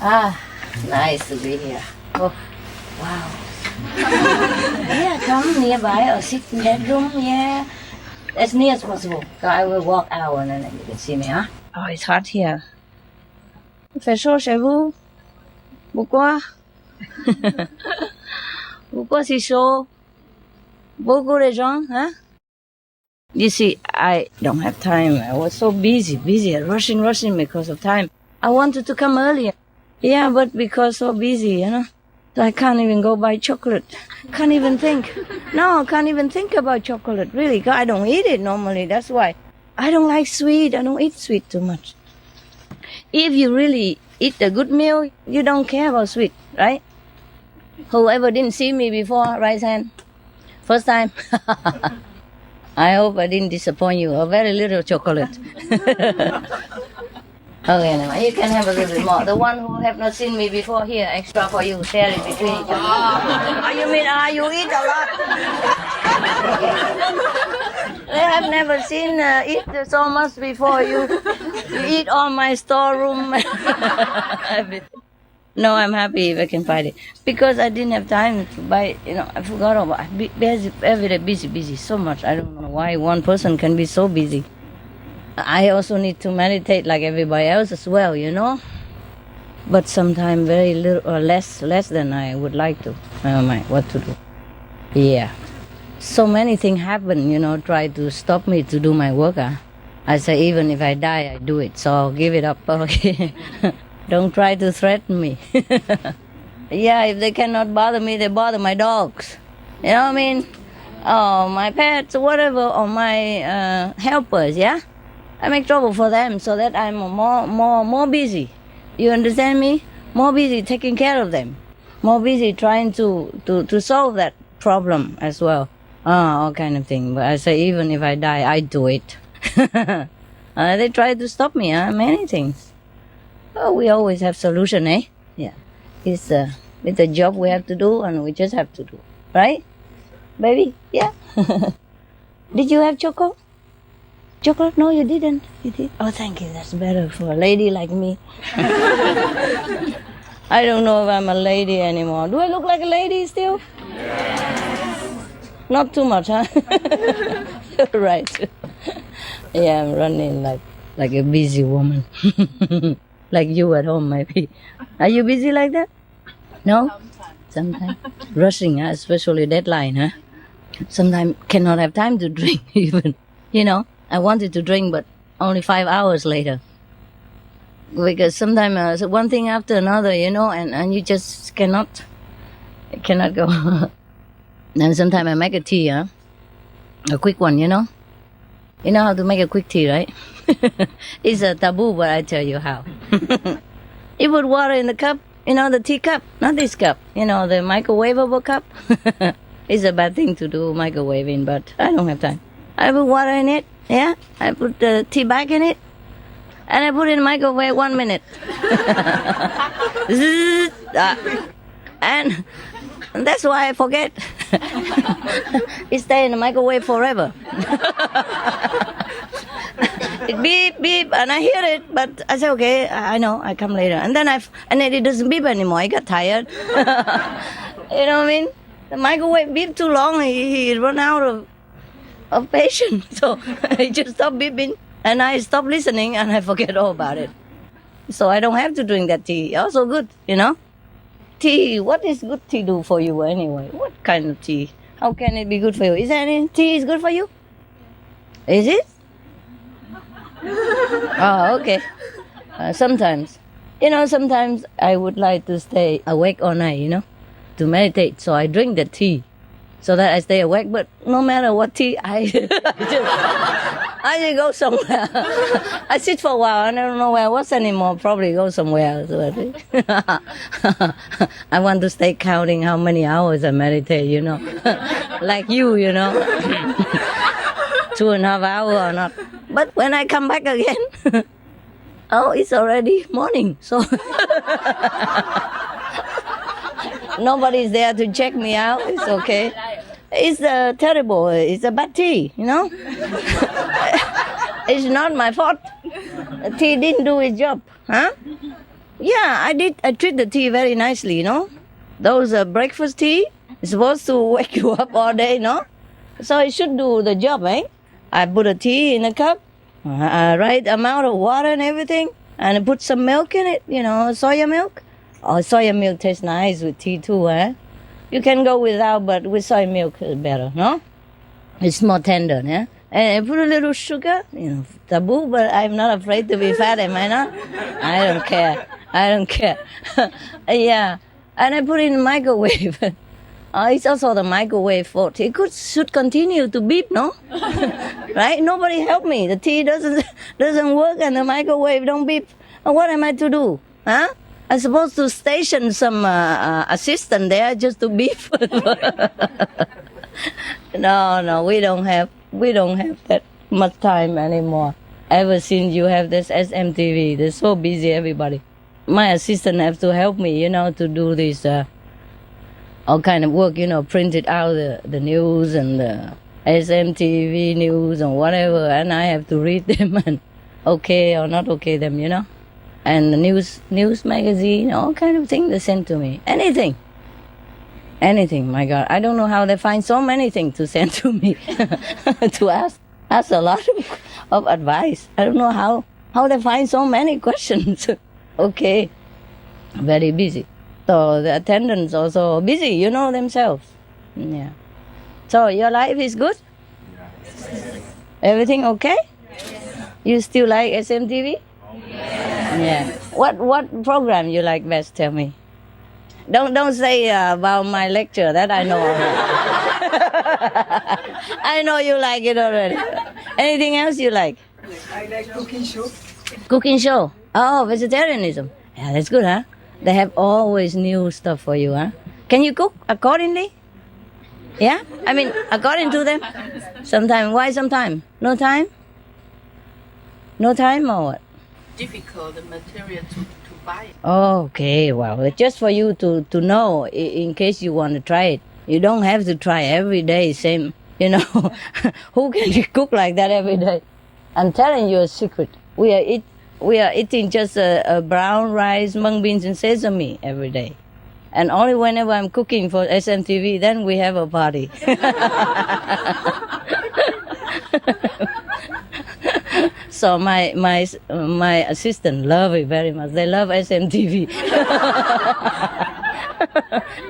Ah, nice to be here. Oh, wow. Yeah, come nearby or sit in that room, yeah. As near as possible. So I will walk out and then you can see me, huh? Oh, it's hot here. Fais chaud chez vous? Pourquoi? Pourquoi c'est chaud? Beaucoup de gens, huh? You see, I don't have time. I was so busy, rushing because of time. I wanted to come earlier. Yeah, but because so busy, you know. So I can't even go buy chocolate. Can't even think. No, can't even think about chocolate, really. I don't eat it normally, that's why. I don't like sweet. I don't eat sweet too much. If you really eat a good meal, you don't care about sweet, right? Whoever didn't see me before, raise hand. First time. I hope I didn't disappoint you. A very little chocolate. Okay, anyway, you can have a little bit more. The one who have not seen me before, here, extra for you. Share it between each other. You mean, you eat a lot? They have never seen eat so much before. You eat all my storeroom. No, I'm happy if I can find it. Because I didn't have time to buy, I forgot about it. Every day busy, so much. I don't know why one person can be so busy. I also need to meditate like everybody else as well, But sometimes very little or less than I would like to. I don't mind what to do. Yeah. So many things happen, try to stop me to do my work. I say even if I die, I do it. So give it up, okay? Don't try to threaten me. Yeah, if they cannot bother me, they bother my dogs. You know what I mean? Oh, my pets, whatever, or my helpers, yeah? I make trouble for them so that I'm more busy. You understand me? More busy taking care of them. More busy trying to solve that problem as well. All kind of thing. But I say even if I die, I do it. They try to stop me, many things. Oh, we always have solution, eh? Yeah. It's a job we have to do and we just have to do. Right? Baby? Yeah? Did you have chocolate? Chocolate? No, you didn't. You did? Oh, thank you. That's better for a lady like me. I don't know if I'm a lady anymore. Do I look like a lady still? Not too much, huh? Right. Yeah, I'm running like a busy woman. Like you at home, maybe. Are you busy like that? No? Sometimes. Rushing, especially deadline, huh? Sometimes cannot have time to drink even. I wanted to drink, but only 5 hours later. Because sometimes one thing after another, and you just cannot go. And sometimes I make a tea, a quick one, You know how to make a quick tea, right? It's a taboo, but I tell you how. You put water in the cup, the tea cup, not this cup, the microwavable cup. It's a bad thing to do microwaving, but I don't have time. I put water in it, Yeah, I put the tea bag in it, and I put it in the microwave 1 minute. Zzz, and that's why I forget. It stay in the microwave forever. It beep beep, and I hear it, but I say okay, I know, I come later, and then it doesn't beep anymore. I got tired. You know what I mean? The microwave beep too long, he run out of patience, so he just stop beeping, and I stop listening, and I forget all about it. So I don't have to drink that tea. Also good, you know. Tea, what is good tea do for you anyway? What kind of tea? How can it be good for you? Is there any tea is good for you? Is it? Oh, okay. Sometimes. Sometimes I would like to stay awake all night, to meditate. So I drink the tea so that I stay awake. But no matter what tea, I just go somewhere. I sit for a while and I don't know where I was anymore. Probably go somewhere. So I want to stay counting how many hours I meditate, like you, 2.5 hours or not. But when I come back again, oh, it's already morning. So nobody's there to check me out. It's okay. It's terrible. It's a bad tea, It's not my fault. The tea didn't do its job, huh? Yeah, I did. I treat the tea very nicely, Those breakfast tea is supposed to wake you up all day, So it should do the job, eh? I put a tea in a cup, right amount of water and everything, and I put some milk in it, soya milk. Oh, soya milk tastes nice with tea too, eh? You can go without, but with soy milk is better, no? It's more tender, yeah? And I put a little sugar, taboo, but I'm not afraid to be fat, am I not? I don't care. Yeah. And I put it in the microwave. It's also the microwave fault. It should continue to beep, no? Right? Nobody helped me. The tea doesn't work and the microwave don't beep. What am I to do? Huh? I'm supposed to station some assistant there just to beep. No, we don't have that much time anymore. Ever since you have this SMTV, they're so busy, everybody. My assistant has to help me, to do this all kind of work, print it out, the news and the SMTV news and whatever, and I have to read them and okay or not okay them, And the news magazine, all kind of things they send to me. Anything, my God. I don't know how they find so many things to send to me to ask a lot of advice. I don't know how they find so many questions. Okay, very busy. So the attendants also busy, themselves. Yeah. So your life is good? Everything okay? You still like SMTV? Yeah. What program you like best? Tell me. Don't say about my lecture. That I know already. I know you like it already. Anything else you like? I like cooking show. Cooking show. Oh, vegetarianism. Yeah, that's good, huh? They have always new stuff for you, huh? Can you cook accordingly? Yeah? I mean, according to them? Sometime. Why sometime? No time? No time or what? Difficult the material to buy. Okay, well, just for you to know in case you want to try it. You don't have to try every day, same, Who can cook like that every day? I'm telling you a secret. We are eating just a brown rice, mung beans, and sesame every day. And only whenever I'm cooking for SMTV, then we have a party. So my assistant love it very much. They love SMTV.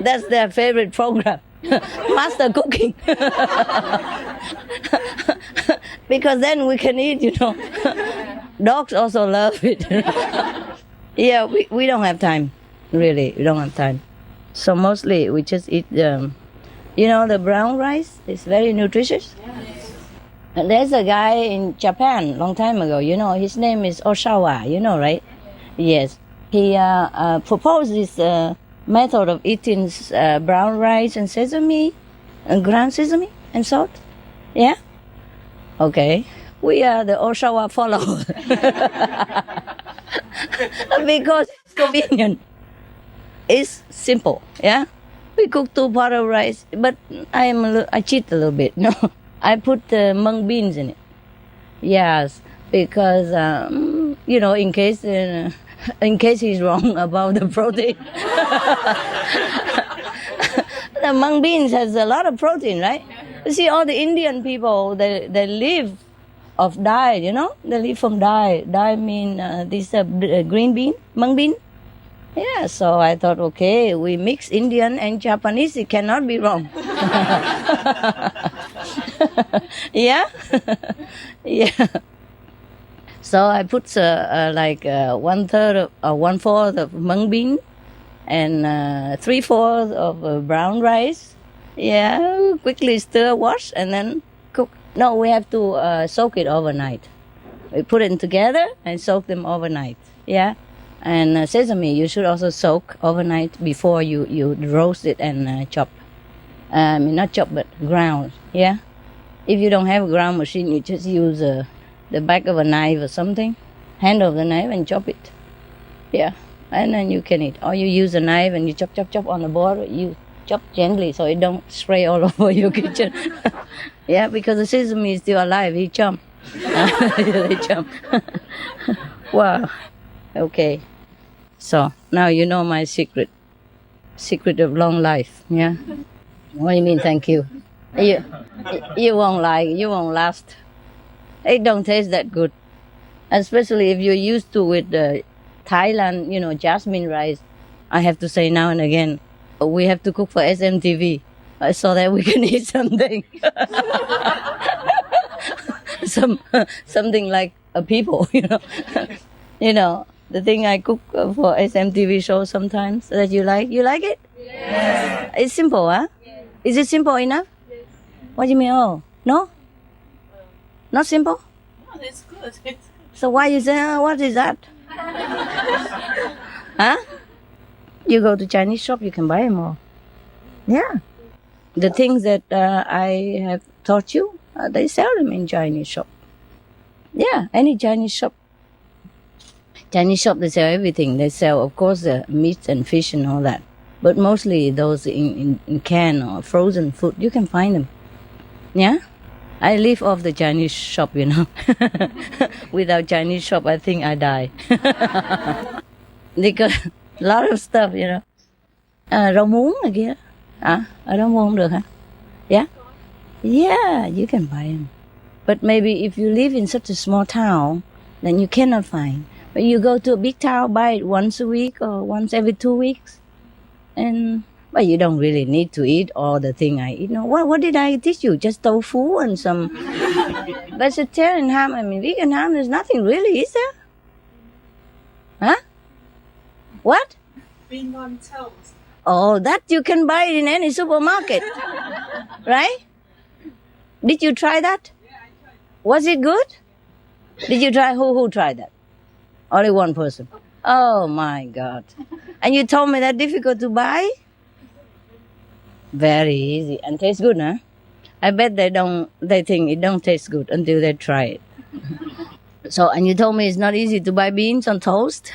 That's their favorite program. Master cooking. Because then we can eat, Dogs also love it. Yeah, we don't have time. Really, we don't have time. So mostly we just eat the brown rice. It's very nutritious. And there's a guy in Japan long time ago, his name is Oshawa, right? Yes. He proposed this method of eating brown rice and sesame, and ground sesame and salt. Yeah? Okay. we are the Oshawa followers. Because it's convenient. It's simple, yeah? We cook 2 pot of rice, but I cheat a little bit, no? I put mung beans in it. Yes, because, in case he's wrong about the protein. The mung beans has a lot of protein, right? You see, all the Indian people, they live of dye, They live from dye. Dye mean this green bean, mung bean. Yeah, so I thought, okay, we mix Indian and Japanese, it cannot be wrong. Yeah? Yeah. So I put 1/3 or 1/4 of mung bean and 3/4 of brown rice. Yeah, quickly stir, wash, and then cook. No, we have to soak it overnight. We put it together and soak them overnight. Yeah. And sesame, you should also soak overnight before you roast it and chop. Not chop, but ground. Yeah. If you don't have a ground machine, you just use the back of a knife or something, handle of the knife, and chop it. Yeah. And then you can eat. Or you use a knife and you chop on the board. You chop gently so it don't spray all over your kitchen. Yeah, because the sesame is still alive. He chomp. They chomp. Wow. Okay. So now you know my secret of long life. Yeah. What do you mean? Thank you. You won't like. You won't last. It don't taste that good, especially if you're used to with Thailand. Jasmine rice. I have to say now and again, we have to cook for SMTV so that we can eat something. Something like a people. The thing I cook for SMTV shows sometimes that you like. You like it? Yes. It's simple, huh? Yes. Is it simple enough? Yes. What do you mean? Oh, no? Not simple? No, it's good. It's good. So why you say, what is that? Huh? You go to Chinese shop, you can buy them all. Yeah. The things that I have taught you, they sell them in Chinese shop. Yeah, any Chinese shop. Chinese shop, they sell everything. They sell, of course, the meat and fish and all that. But mostly those in can or frozen food, you can find them. Yeah? I live off the Chinese shop, Without Chinese shop, I think I die. Because a lot of stuff, Rau muống này kia. Ở đó mua không được hả? Yeah? Yeah, you can buy them. But maybe if you live in such a small town, then you cannot find. But you go to a big town, buy it once a week or once every 2 weeks. But you don't really need to eat all the thing I eat. What did I teach you? Just tofu and some vegetarian ham. Vegan ham, there's nothing really, is there? Huh? What? Being on toast. Oh, that you can buy it in any supermarket. Right? Did you try that? Yeah, I tried. Was it good? Did you try? Who tried that? Only one person. Oh my God. And you told me that difficult to buy? Very easy. And tastes good, huh? I bet they think it don't taste good until they try it. So, and you told me it's not easy to buy beans on toast?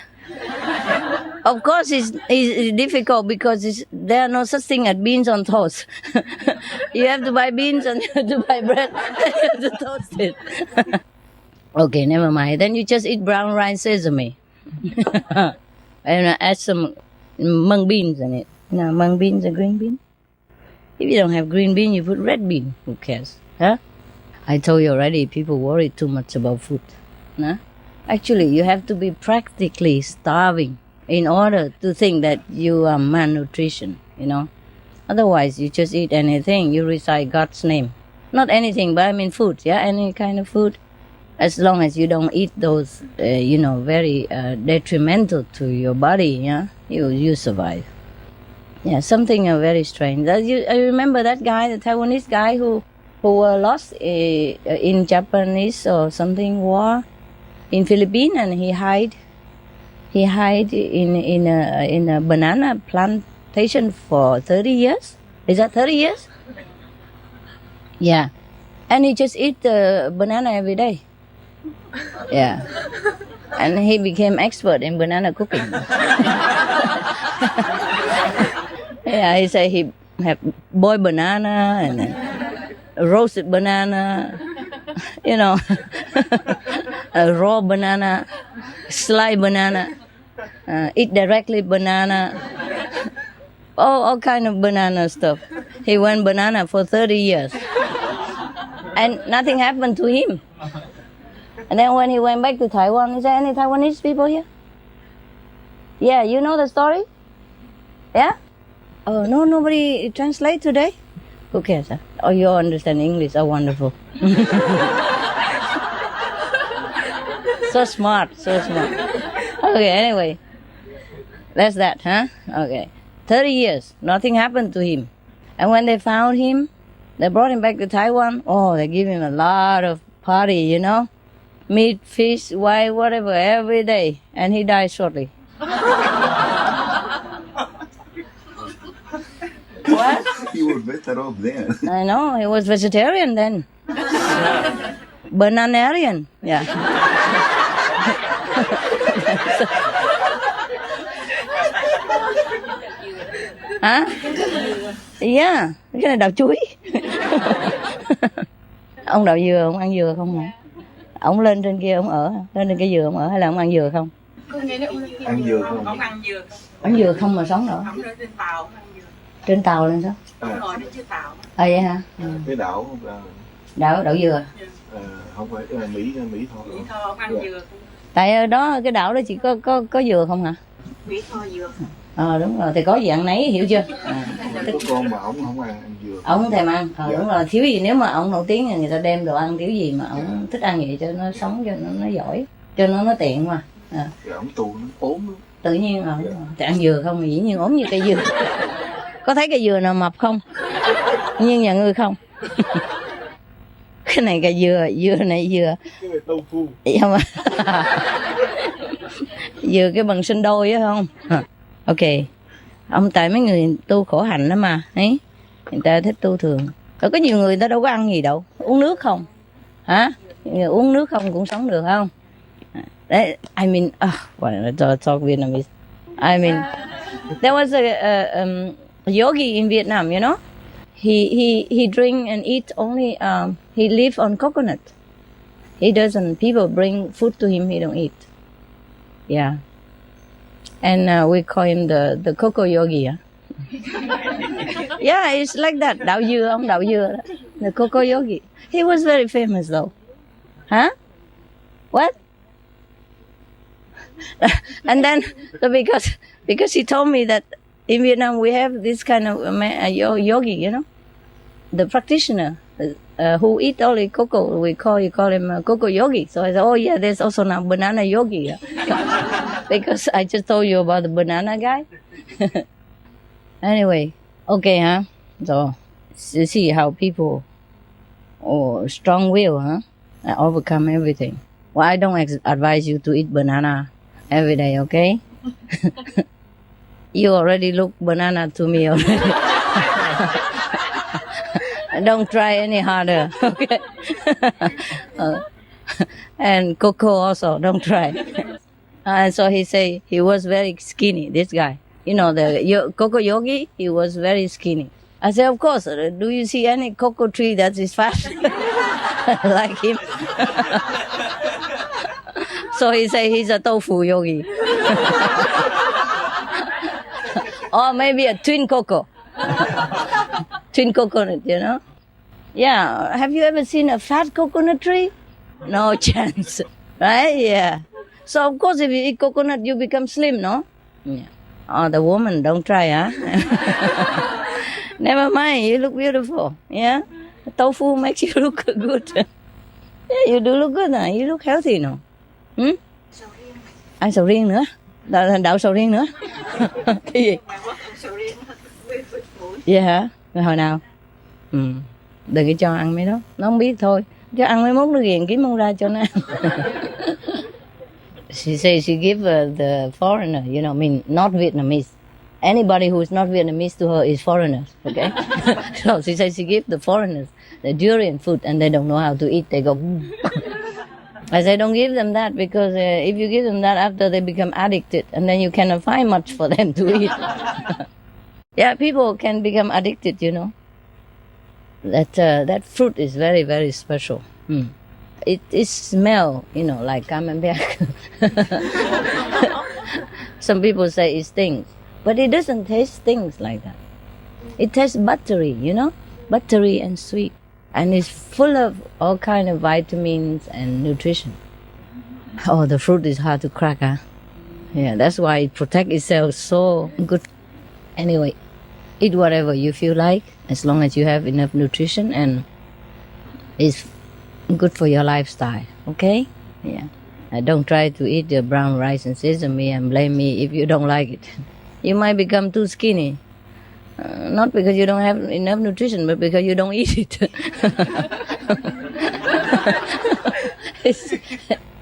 Of course it's difficult because there are no such thing as beans on toast. You have to buy beans and you have to buy bread and you have to toast it. Okay, never mind. Then you just eat brown rice sesame. And add some mung beans in it. Mung beans and green bean. If you don't have green bean, you put red bean. Who cares? Huh? I told you already, people worry too much about food. Huh? Actually, you have to be practically starving in order to think that you are malnutrition, Otherwise, you just eat anything. You recite God's name. Not anything, but food, yeah? Any kind of food. As long as you don't eat those, very detrimental to your body, yeah, you survive. Yeah, something very strange. I remember that guy, the Taiwanese guy who lost in Japanese or something war in Philippines, and he hid in a banana plantation for 30 years. Is that 30 years? Yeah, and he just eat the banana every day. Yeah. And he became expert in banana cooking. Yeah, he said he had boiled banana and roasted banana, you know, a raw banana, sliced banana, eat directly banana, all kind of banana stuff. He went banana for 30 years. And nothing happened to him. And then when he went back to Taiwan, is there any Taiwanese people here? Yeah, you know the story? Yeah? Oh, no, nobody translate today? Who cares? Huh? Oh, you all understand English. Oh, wonderful. So smart, so smart. Okay, anyway. That's that, huh? Okay. 30 years, nothing happened to him. And when they found him, they brought him back to Taiwan. Oh, they give him a lot of party, you know? Meat, fish, wine, whatever, every day. And he died shortly. What? He was better off then. I know, he was vegetarian then. Bananarian, yeah. Hả? Yeah, cái này đào chuối. Ông đào dừa, ông ăn dừa không hả? Ông lên trên kia ông ở, lên trên cái dừa ông ở hay là ông ăn dừa không? Ăn dừa không? Ông ăn dừa không? Ăn dừa không mà sống nổi. Ông lên trên tàu ông ăn dừa. Trên tàu lên sao? Ông ngồi trên chiếc tàu. À vậy hả? Cái đảo Đảo dừa. không phải Mỹ thôi. Mỹ Tho ông ăn dừa. Tại ở đó cái đảo đó chỉ có dừa không hả? Mỹ Tho dừa. Đúng rồi, thì có gì ăn nấy, hiểu chưa? Có con mà ông không ăn dừa. Ông không thèm ăn. Dạ. Đúng rồi, thiếu gì nếu mà ông nổi tiếng người ta đem đồ ăn thiếu gì mà ông thích ăn vậy cho nó sống cho nó giỏi, cho nó tiện mà. Rồi ông tu nó ốm lắm. Tự nhiên thì ăn dừa không thì dĩ nhiên ốm như cây dừa. Có thấy cây dừa nào mập không? Nhưng nhà ngươi không. Cái này cây dừa này dừa. Cái này tâu phu. Không à? Dừa cái bằng sinh đôi á không? Ok. Ông tại mấy người tu khổ hạnh lắm mà, ấy. Người ta thích tu thường. Có nhiều người ta đâu có ăn gì đâu, uống nước không. Hả? Uống nước không cũng sống được không? Đấy, I mean, talk Vietnamese. I mean, there was a yogi in Vietnam, you know. He drink and eat only. He live on coconut. He doesn't. People bring food to him, he don't eat. Yeah. And we call him the coco yogi. Huh? Yeah, it's like that. Đạo dừa, ông đạo dừa đó. The coco yogi. He was very famous though. Huh? What? And then because he told me that in Vietnam we have this kind of yogi, you know, the practitioner who eat only cocoa. We call him coco yogi. So I said, oh yeah, there's also now banana yogi. Because I just told you about the banana guy. Anyway, okay, huh? So you see how people, strong will, huh? Overcome everything. Well, I don't advise you to eat banana every day, okay? You already look banana to me already. Don't try any harder, okay? And cocoa also, don't try. And so he say he was very skinny, this guy. You know, the coco yogi, he was very skinny. I said, of course, do you see any cocoa tree that is fat like him? So he say he's a tofu yogi. Or maybe a twin cocoa. Twin coconut, you know? Yeah, have you ever seen a fat coconut tree? No chance, right? Yeah. So of course if you eat coconut, you become slim, no? Yeah. Oh, the woman, don't try, huh? Never mind, you look beautiful, yeah? Tofu makes you look good. Yeah, you do look good, huh? You look healthy, no? Ăn sầu riêng nữa? Đậu sầu riêng nữa? Cái gì? Vậy hả? Rồi hồi nào? Đừng có cho ăn mấy đó. Nó không biết thôi. Cho ăn mấy mốt nó ghiền kiếm không ra cho nó ăn. She says she give the foreigner, you know, I mean, not Vietnamese. Anybody who is not Vietnamese to her is foreigners, okay? So she says she give the foreigners the durian food and they don't know how to eat. They go, I say don't give them that because if you give them that after they become addicted and then you cannot find much for them to eat. Yeah, people can become addicted, you know. That fruit is very, very special. It smell, you know, like camembert. Some people say it stinks, but it doesn't taste things like that. It tastes buttery, you know, buttery and sweet. And it's full of all kind of vitamins and nutrition. Oh, the fruit is hard to crack, huh? Yeah, that's why it protects itself so good. Anyway, eat whatever you feel like, as long as you have enough nutrition and it's good for your lifestyle, okay? Yeah. Don't try to eat the brown rice and sesame and blame me if you don't like it. You might become too skinny. Not because you don't have enough nutrition, but because you don't eat it.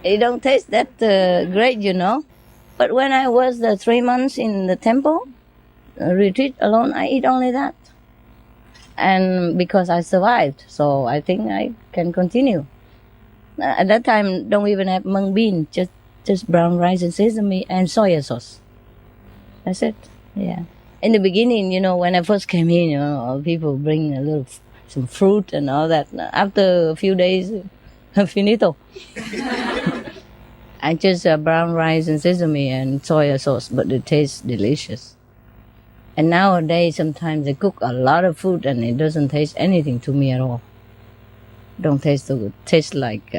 It don't taste that great, you know. But when I was 3 months in the temple, retreat alone, I eat only that. And because I survived, so I think I can continue. At that time, don't even have mung bean, just brown rice and sesame and soya sauce. That's it, yeah. In the beginning, you know, when I first came in, you know, people bring some fruit and all that. After a few days, finito. I just brown rice and sesame and soya sauce, but it tastes delicious. And nowadays, sometimes they cook a lot of food and it doesn't taste anything to me at all. Don't taste so good. Tastes like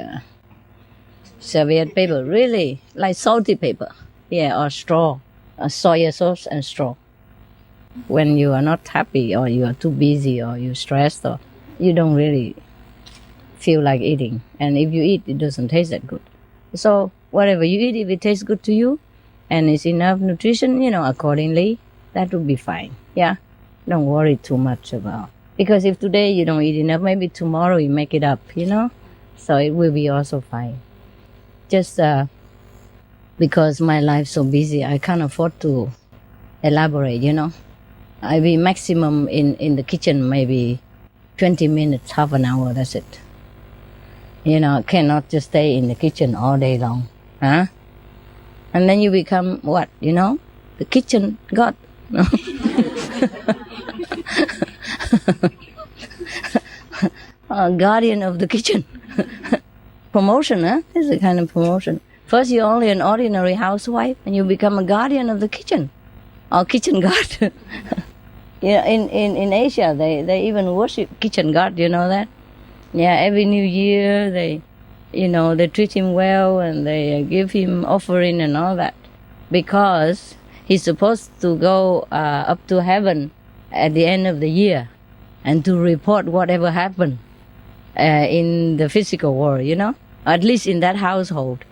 serviette paper, really, like salty paper. Yeah, or straw, soya sauce and straw. When you are not happy or you are too busy or you're stressed or you don't really feel like eating. And if you eat, it doesn't taste that good. So whatever you eat, if it tastes good to you and it's enough nutrition, you know, accordingly, that will be fine. Yeah, don't worry too much about. Because if today you don't eat enough, maybe tomorrow you make it up, you know. So it will be also fine. Just because my life's so busy, I can't afford to elaborate, you know. I be maximum in the kitchen maybe 20 minutes, half an hour, that's it. You know, I cannot just stay in the kitchen all day long. Huh? And then you become what, you know? The kitchen god. No? Guardian of the kitchen. Promotion, huh? This is a kind of promotion. First you're only an ordinary housewife and you become a guardian of the kitchen. Or kitchen god. Yeah, in Asia, they even worship kitchen god, you know that? Yeah, every New Year, they treat him well and they give him offering and all that. Because he's supposed to go up to heaven at the end of the year and to report whatever happened in the physical world, you know? At least in that household.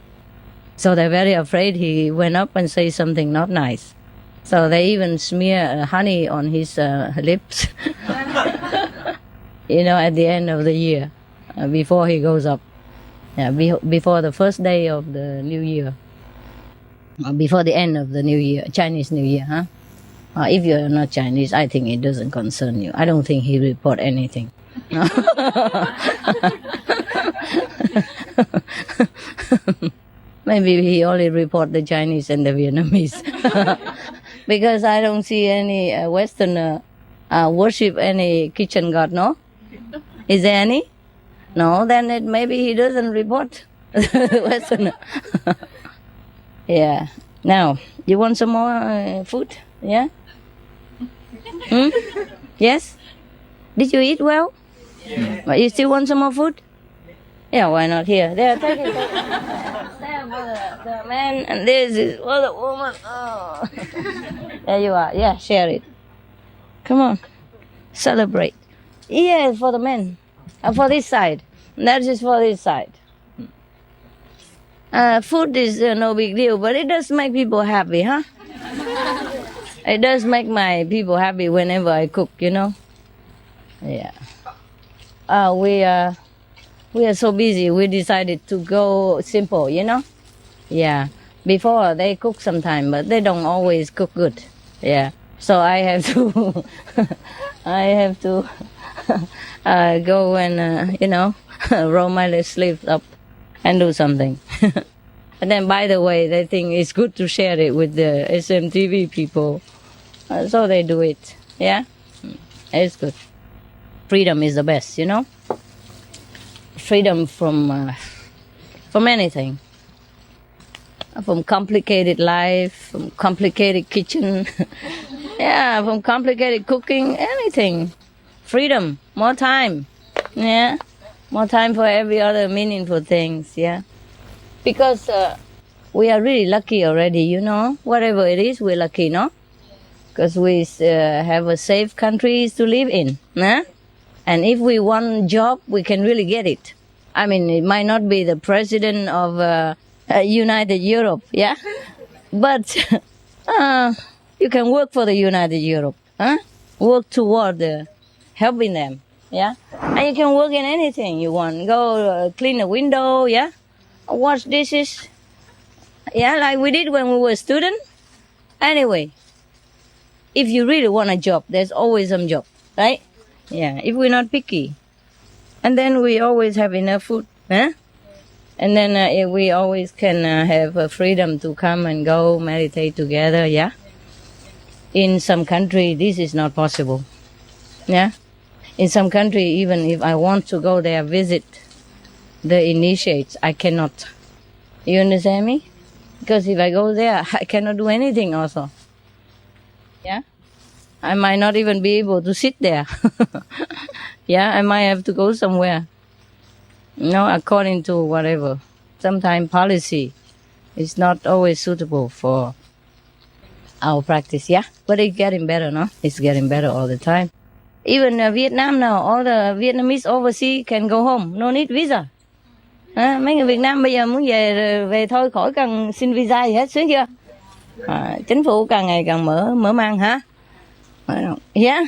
So they're very afraid he went up and said something not nice. So they even smear honey on his lips, you know, at the end of the year, before he goes up. Yeah, before the first day of the New Year. Before the end of the New Year, Chinese New Year, huh? If you're not Chinese, I think it doesn't concern you. I don't think he report anything. Maybe he only report the Chinese and the Vietnamese. Because I don't see any Westerner worship any kitchen god, no? Is there any? No, then maybe he doesn't report Westerner. Yeah. Now, you want some more food? Yeah? Yes? Did you eat well? Yeah. But you still want some more food? Yeah, why not here? There, take it. There for the man, and this is for the woman. Oh. There you are. Yeah, share it. Come on. Celebrate. Yeah, for the men. For this side. That is for this side. Food is no big deal, but it does make people happy, huh? It does make my people happy whenever I cook, you know? Yeah. We are so busy, we decided to go simple, you know? Yeah. Before, they cook sometime, but they don't always cook good. Yeah. So I have to, go and, roll my sleeves up and do something. And then, by the way, they think it's good to share it with the SMTV people. So they do it. Yeah? It's good. Freedom is the best, you know? Freedom from anything. From complicated life, from complicated kitchen. Yeah, from complicated cooking, anything. Freedom, more time. Yeah? More time for every other meaningful things, yeah? Because we are really lucky already, you know? Whatever it is, we're lucky, no? Because we have a safe country to live in, nah? And if we want job, we can really get it. I mean, it might not be the president of United Europe, yeah? But you can work for the United Europe, huh? Work toward helping them, yeah? And you can work in anything you want. Go clean a window, yeah? Wash dishes, yeah, like we did when we were students. Anyway, if you really want a job, there's always some job, right? Yeah, if we're not picky. And then we always have enough food, huh? And then we always can have freedom to come and go meditate together, yeah? In some country, this is not possible, yeah? In some country, even if I want to go there visit the initiates, I cannot. You understand me? Because if I go there, I cannot do anything also. Yeah? I might not even be able to sit there. Yeah, I might have to go somewhere. No, according to whatever. Sometimes policy is not always suitable for our practice, yeah? But it's getting better, no? It's getting better all the time. Even Vietnam now, all the Vietnamese overseas can go home. No need visa. Mấy người Việt Nam bây giờ muốn về thôi, khỏi cần xin visa gì hết, sướng chưa? Chính phủ càng ngày càng mở mang hả? Yeah?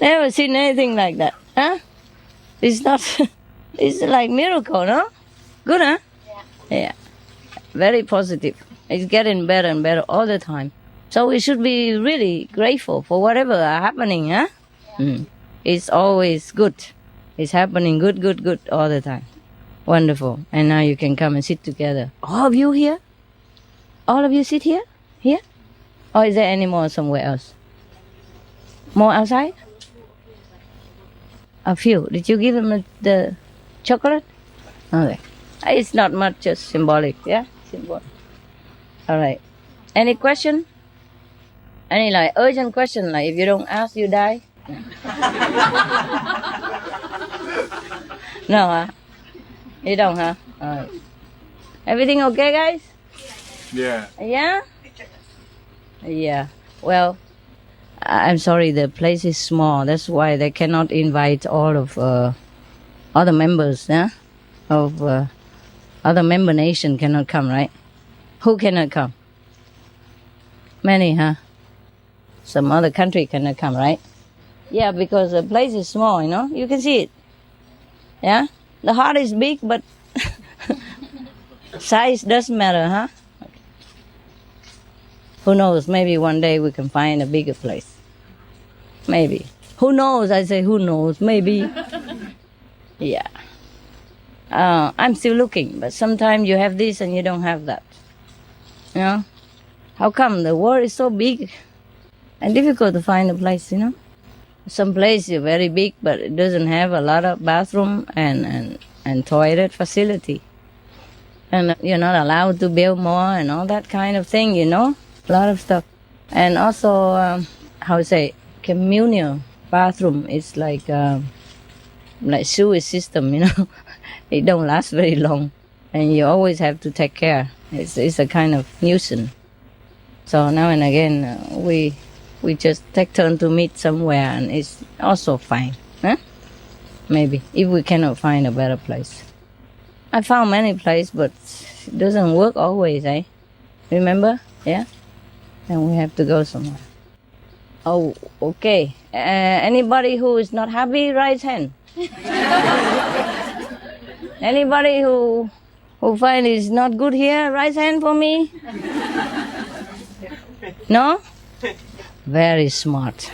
Never seen anything like that, huh? It's not, it's like miracle, no? Good, huh? Yeah. Very positive. It's getting better and better all the time. So we should be really grateful for whatever are happening, huh? It's always good. It's happening good all the time. Wonderful. And now you can come and sit together. All of you here? All of you sit here? Here? Or is there any more somewhere else? More outside? A few. Did you give them the chocolate? Okay. It's not much, just symbolic. Yeah? Symbolic. All right. Any question? Any like urgent question, like if you don't ask, you die? No, huh? You don't, huh? All right. Everything okay, guys? Yeah. Yeah? Yeah. Well, I'm sorry, the place is small. That's why they cannot invite all of other members, yeah? Of other member nation cannot come, right? Who cannot come? Many, huh? Some other country cannot come, right? Yeah, because the place is small, you know? You can see it. Yeah? The heart is big, but size doesn't matter, huh? Okay. Who knows? Maybe one day we can find a bigger place. Maybe. Who knows? I say, who knows? Maybe. Yeah. I'm still looking, but sometimes you have this and you don't have that. You know? How come the world is so big and difficult to find a place, you know? Some place is very big, but it doesn't have a lot of bathroom and toilet facility. And you're not allowed to build more and all that kind of thing, you know? A lot of stuff. And also, communal bathroom is like sewage system, you know? It don't last very long. And you always have to take care. It's a kind of nuisance. So now and again, we just take turn to meet somewhere, and it's also fine, huh? Maybe, if we cannot find a better place. I found many places, but it doesn't work always, eh? Remember? Yeah? And we have to go somewhere. Oh, okay. Anybody who is not happy, raise hand. Anybody who find it's not good here, raise hand for me. No? Very smart.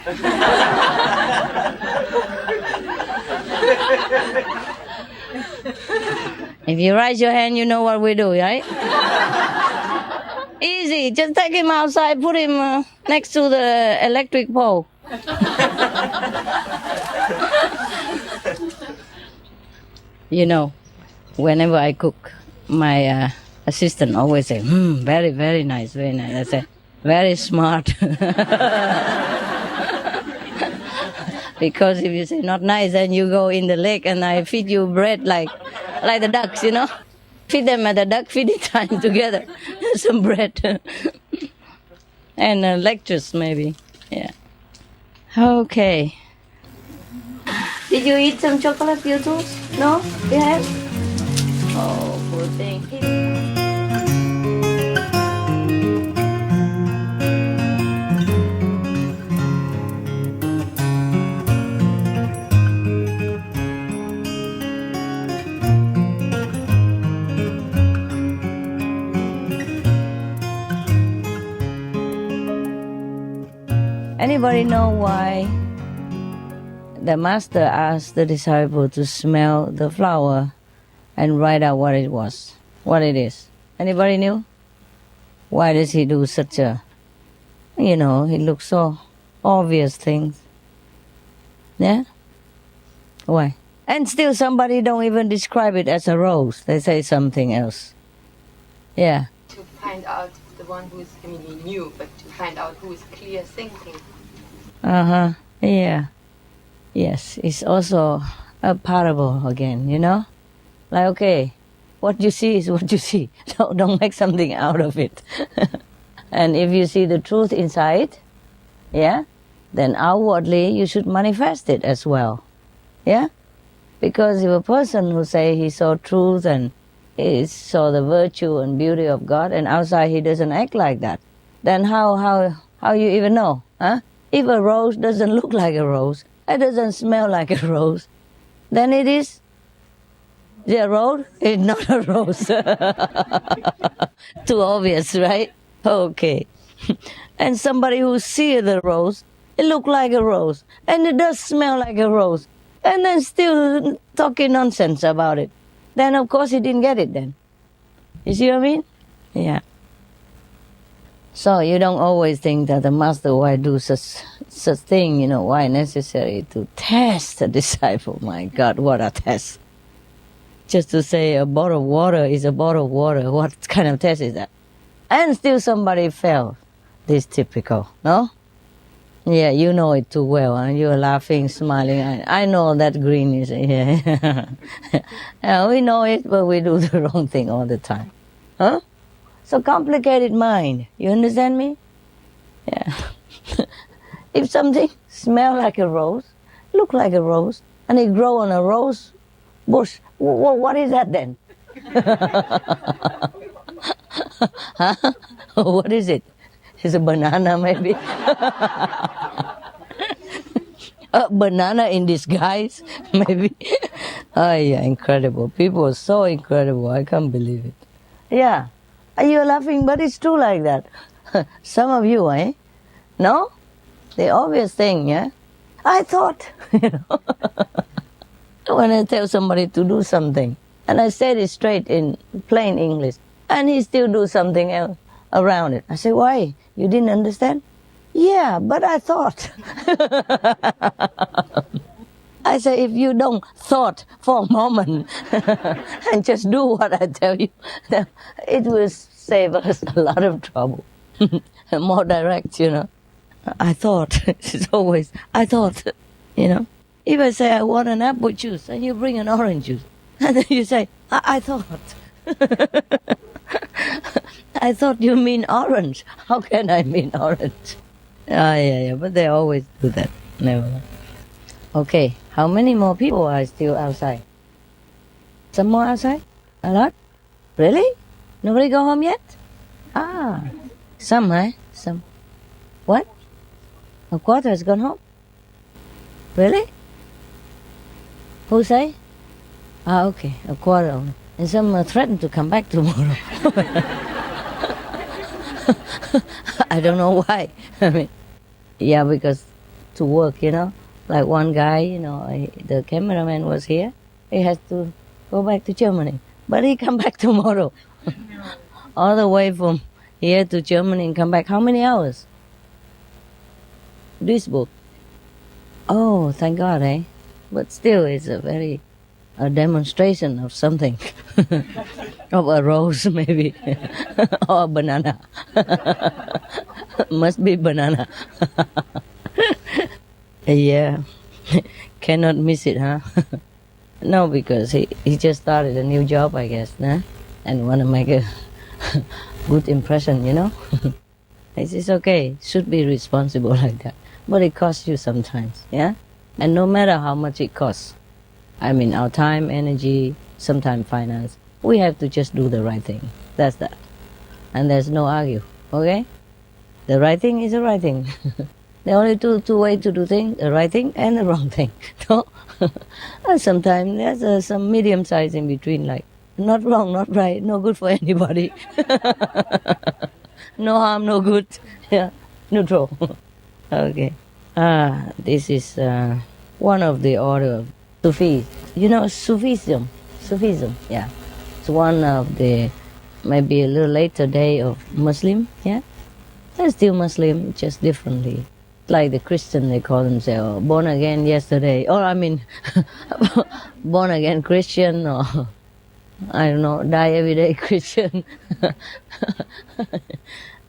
If you raise your hand, you know what we do, right? Easy. Just take him outside, put him next to the electric pole. You know, whenever I cook, my assistant always say, very, very nice, very nice. I say, very smart. Because if you say not nice, then you go in the lake and I feed you bread like the ducks, you know. Feed them at the duck feeding time together. Some bread. And lectures maybe. Yeah. Okay. Did you eat some chocolate, you too? No? You have? Oh, poor thing. Anybody know why the master asked the disciple to smell the flower and write out what it was, what it is? Anybody knew? Why does he do such a, he looks so obvious things? Yeah? Why? And still somebody don't even describe it as a rose. They say something else. Yeah. To find out the one who is, he knew, but to find out who is clear thinking. Uh-huh. Yeah. Yes, it's also a parable again, Like, okay, what you see is what you see. Don't make something out of it. And if you see the truth inside, yeah, then outwardly you should manifest it as well. Yeah? Because if a person who say he saw truth and he saw the virtue and beauty of God and outside he doesn't act like that, then how you even know? Huh? If a rose doesn't look like a rose, it doesn't smell like a rose, then it is a rose? It's not a rose. Too obvious, right? Okay. And somebody who sees the rose, it looks like a rose, and it does smell like a rose, and then still talking nonsense about it. Then of course he didn't get it then. You see what I mean? Yeah. So you don't always think that the master why do such thing, why necessary to test the disciple. My God, what a test. Just to say a bottle of water is a bottle of water, what kind of test is that? And still somebody failed. This typical, no? Yeah, you know it too well, and you're laughing, smiling. I know that green is, yeah. Yeah, we know it, but we do the wrong thing all the time. Huh? So complicated mind. You understand me? Yeah. If something smell like a rose, look like a rose, and it grow on a rose bush, what is that then? Huh? What is it? It's a banana maybe? A banana in disguise maybe? Oh yeah, incredible. People are so incredible. I can't believe it. Yeah. You're laughing, but it's true like that. Some of you, eh? No? The obvious thing, yeah? I thought, when I tell somebody to do something, and I said it straight in plain English, and he still do something else around it. I say, why? You didn't understand? Yeah, but I thought. I say, if you don't thought for a moment and just do what I tell you, then it will save us a lot of trouble. More direct, I thought. It's always, I thought, If I say I want an apple juice and you bring an orange juice, and then you say, I thought. I thought you mean orange. How can I mean orange? Yeah, but they always do that. Never. Okay, how many more people are still outside? Some more outside? A lot? Really? Nobody go home yet? Some, eh? Some. What? A quarter has gone home? Really? Who say? Okay, a quarter only. And some threaten to come back tomorrow. I don't know why. Yeah, because to work, Like one guy, the cameraman was here. He has to go back to Germany. But he come back tomorrow. All the way from here to Germany and come back. How many hours? Duisburg. Oh, thank God, eh? But still, it's a demonstration of something. Of a rose, maybe. Or a banana. Must be banana. Yeah. Cannot miss it, huh? No, because he just started a new job, I guess, nah? And want to make a good impression, you know? It's okay. Should be responsible like that. But it costs you sometimes, yeah? And no matter how much it costs, I mean, our time, energy, sometimes finance, we have to just do the right thing. That's that. And there's no argue, okay? The right thing is the right thing. There are only two ways to do things, the right thing and the wrong thing. No? And sometimes there's some medium size in between, like not wrong, not right, no good for anybody. No harm, no good. Yeah, neutral. Okay. This is one of the order of Sufis. You know Sufism? Sufism, yeah. It's one of the, maybe a little later day of Muslim, yeah? They're still Muslim, just differently. Like the Christian, they call themselves born again yesterday, or I mean, born again Christian, or I don't know, die every day Christian.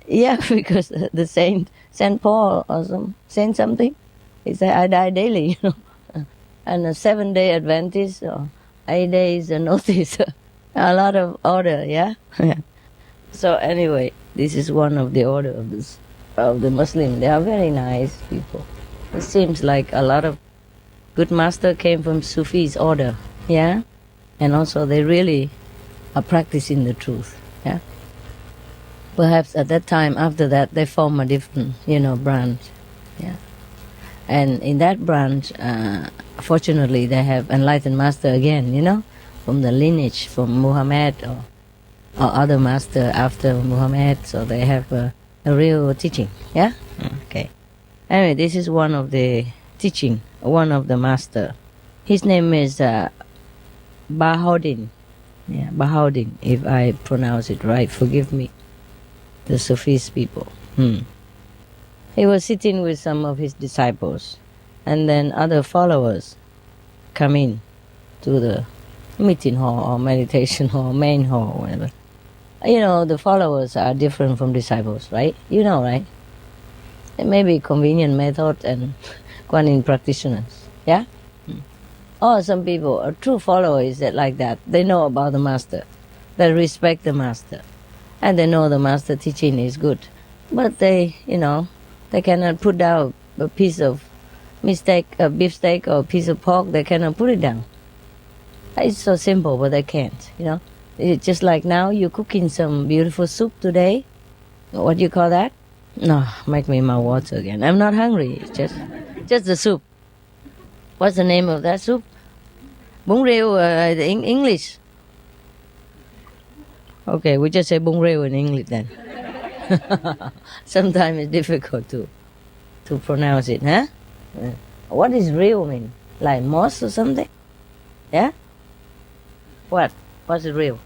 Yeah, because the Saint Paul or some Saint something, he said, I die daily, you know. And a 7-day Adventist, or 8 days notice, a lot of order, yeah? So anyway, this is one of the order of the Muslim. They are very nice people. It seems like a lot of good master came from Sufi's order, yeah? And also they really are practicing the truth, yeah? Perhaps at that time, after that, they form a different, branch, yeah? And in that branch, fortunately, they have enlightened master again, from the lineage, from Muhammad or other master after Muhammad, so they have a real teaching, yeah? Okay. Anyway, this is one of the teaching, one of the master. His name is Bahaudin. Yeah, Bahaudin, if I pronounce it right, forgive me, the Sufis people. He was sitting with some of his disciples, and then other followers come in to the meeting hall or meditation hall, main hall, whatever. The followers are different from disciples, right? Right? It may be convenient method and Guanyin practitioners, yeah? Or some people, a true follower is that like that. They know about the master. They respect the master. And they know the master teaching is good. But they, they cannot put down a piece of beef steak or a piece of pork. They cannot put it down. It's so simple, but they can't, It's just like now, you're cooking some beautiful soup today. What do you call that? No, make me my water again. I'm not hungry. It's just the soup. What's the name of that soup? Bún riêu in English. Okay, we just say bún riêu in English then. Sometimes it's difficult to pronounce it, huh? What does riêu mean? Like moss or something? Yeah? What? What's the riêu?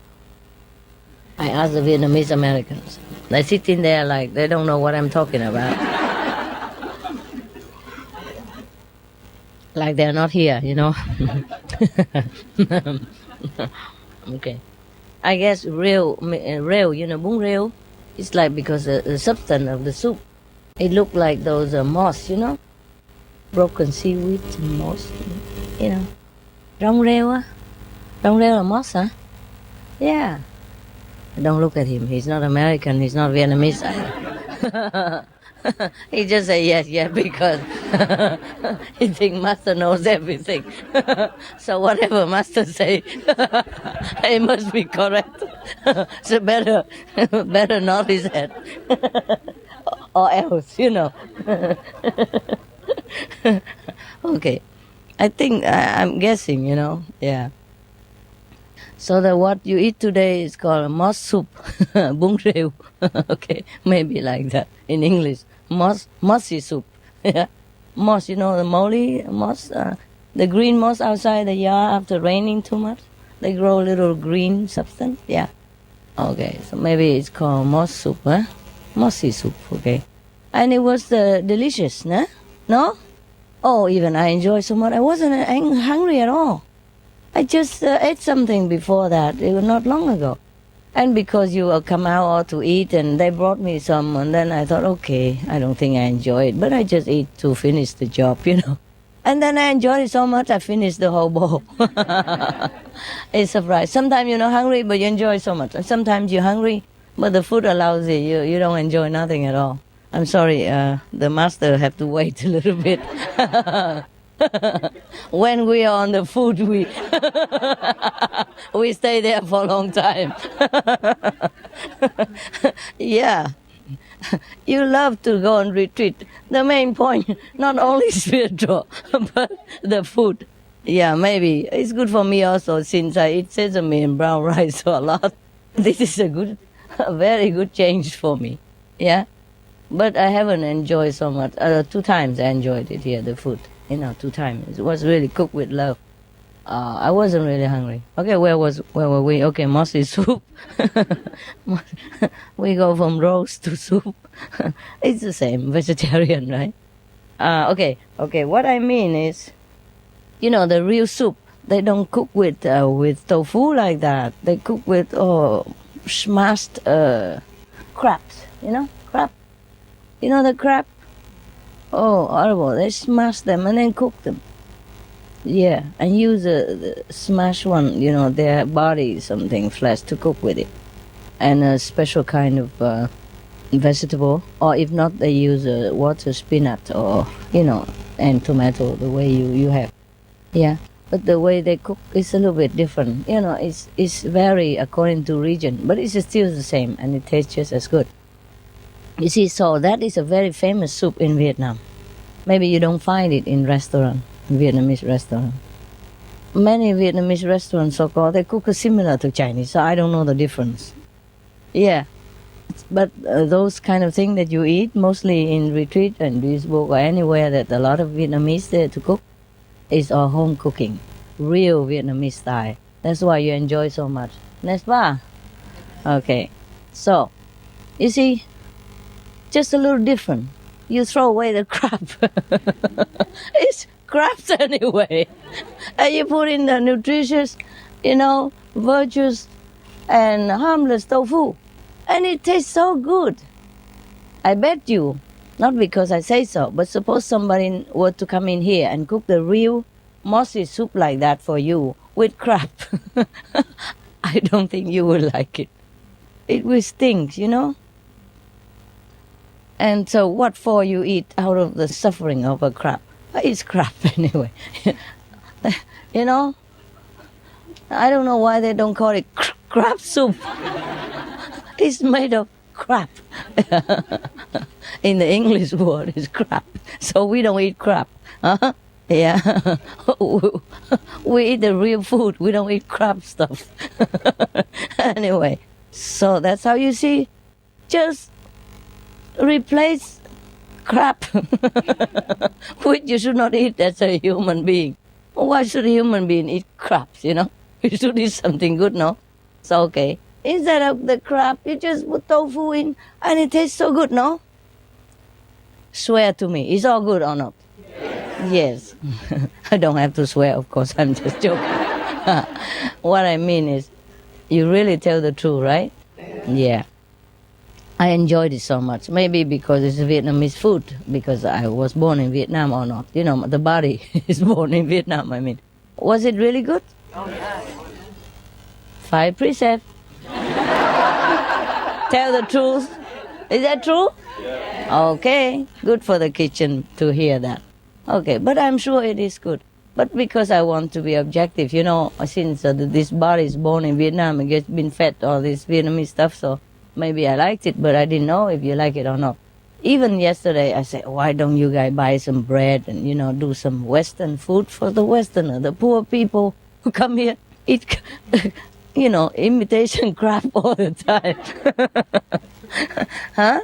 I asked the Vietnamese Americans. They sit in there like they don't know what I'm talking about. Like they're not here, Okay. I guess real, bún riêu, it's like because the substance of the soup, it looked like those moss, broken seaweed and moss, Rong riêu, Rong riêu là moss, huh? Yeah. Don't look at him. He's not American. He's not Vietnamese. He just say yes, because he think master knows everything. So whatever master say, it must be correct. So better nod his head, or else, Okay, I think I'm guessing, yeah. So that what you eat today is called moss soup, bún riêu. Okay, maybe like that in English. Mossy soup. Yeah, moss. The moly moss, the green moss outside the yard after raining too much. They grow little green substance. Yeah. Okay, so maybe it's called moss soup, huh? Mossy soup, okay. And it was delicious, nah? No? Oh, even I enjoyed so much. I wasn't hungry at all. I just ate something before that. It was not long ago. And because you come out all to eat, and they brought me some, and then I thought, okay, I don't think I enjoy it, but I just eat to finish the job, And then I enjoyed it so much, I finished the whole bowl. It's a surprise. Sometimes you're not hungry, but you enjoy so much. And sometimes you're hungry, but the food allows it. You don't enjoy nothing at all. I'm sorry, the master have to wait a little bit. When we are on the food, we stay there for a long time. Yeah. You love to go on retreat. The main point, not only spiritual, but the food. Yeah, maybe. It's good for me also, since I eat sesame and brown rice a lot. This is a very good change for me. Yeah. But I haven't enjoyed so much. 2 times I enjoyed it here, the food. 2 times. It was really cooked with love. I wasn't really hungry. Okay, where were we? Okay, mossy soup. We go from roast to soup. It's the same, vegetarian, right? Okay. What I mean is, the real soup, they don't cook with tofu like that. They cook with smashed crabs. Crab. The crab? Oh, horrible. They smash them and then cook them. Yeah, and use the smash one, their body, something, flesh to cook with it. And a special kind of vegetable. Or if not, they use water spinach or, and tomato, the way you have. Yeah, but the way they cook is a little bit different. It's vary according to region, but it's still the same and it tastes just as good. You see, so that is a very famous soup in Vietnam. Maybe you don't find it in Vietnamese restaurant. Many Vietnamese restaurants, so-called, they cook similar to Chinese, so I don't know the difference. Yeah, but those kind of things that you eat, mostly in retreat and Duisburg or anywhere that a lot of Vietnamese there to cook, is all home cooking, real Vietnamese style. That's why you enjoy so much. N'est-ce pas? Okay, so, you see, just a little different. You throw away the crab. It's crabs anyway. And you put in the nutritious, virtuous and harmless tofu. And it tastes so good. I bet you, not because I say so, but suppose somebody were to come in here and cook the real mossy soup like that for you with crab. I don't think you will like it. It will stink, And so what for you eat out of the suffering of a crab? It's crab anyway. I don't know why they don't call it crab soup. It's made of crab. In the English word, it's crab. So we don't eat crab. Huh? Yeah. We eat the real food. We don't eat crab stuff. Anyway, so that's how you see. Just replace crab, which you should not eat as a human being. Why should a human being eat crabs, You should eat something good, no? So, okay. Instead of the crab, you just put tofu in, and it tastes so good, no? Swear to me, it's all good or not? Yes. I don't have to swear, of course, I'm just joking. What I mean is, you really tell the truth, right? Yeah. I enjoyed it so much. Maybe because it's Vietnamese food, because I was born in Vietnam or not. The body is born in Vietnam, I mean. Was it really good? Oh, yeah. 5 precepts. Tell the truth. Is that true? Yeah. Okay, good for the kitchen to hear that. Okay, but I'm sure it is good. But because I want to be objective, since this body is born in Vietnam and gets been fed all this Vietnamese stuff, so maybe I liked it, but I didn't know if you like it or not. Even yesterday, I said, why don't you guys buy some bread and, do some Western food for the Westerner, the poor people who come here, eat, imitation crap all the time. Huh?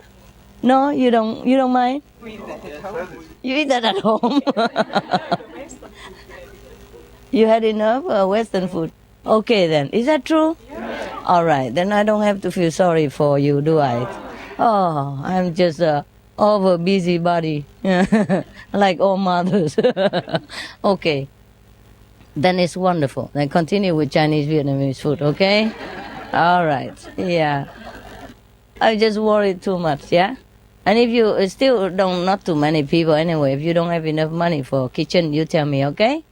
No, you don't mind? We eat that at home. You eat that at home? You had enough Western food? Okay then. Is that true? All right. Then I don't have to feel sorry for you, do I? Oh, I'm just a over busybody, like all mothers. Okay. Then it's wonderful. Then continue with Chinese Vietnamese food, okay? All right. Yeah. I just worried too much, yeah? And if you still don't, not too many people anyway, if you don't have enough money for kitchen, you tell me, okay?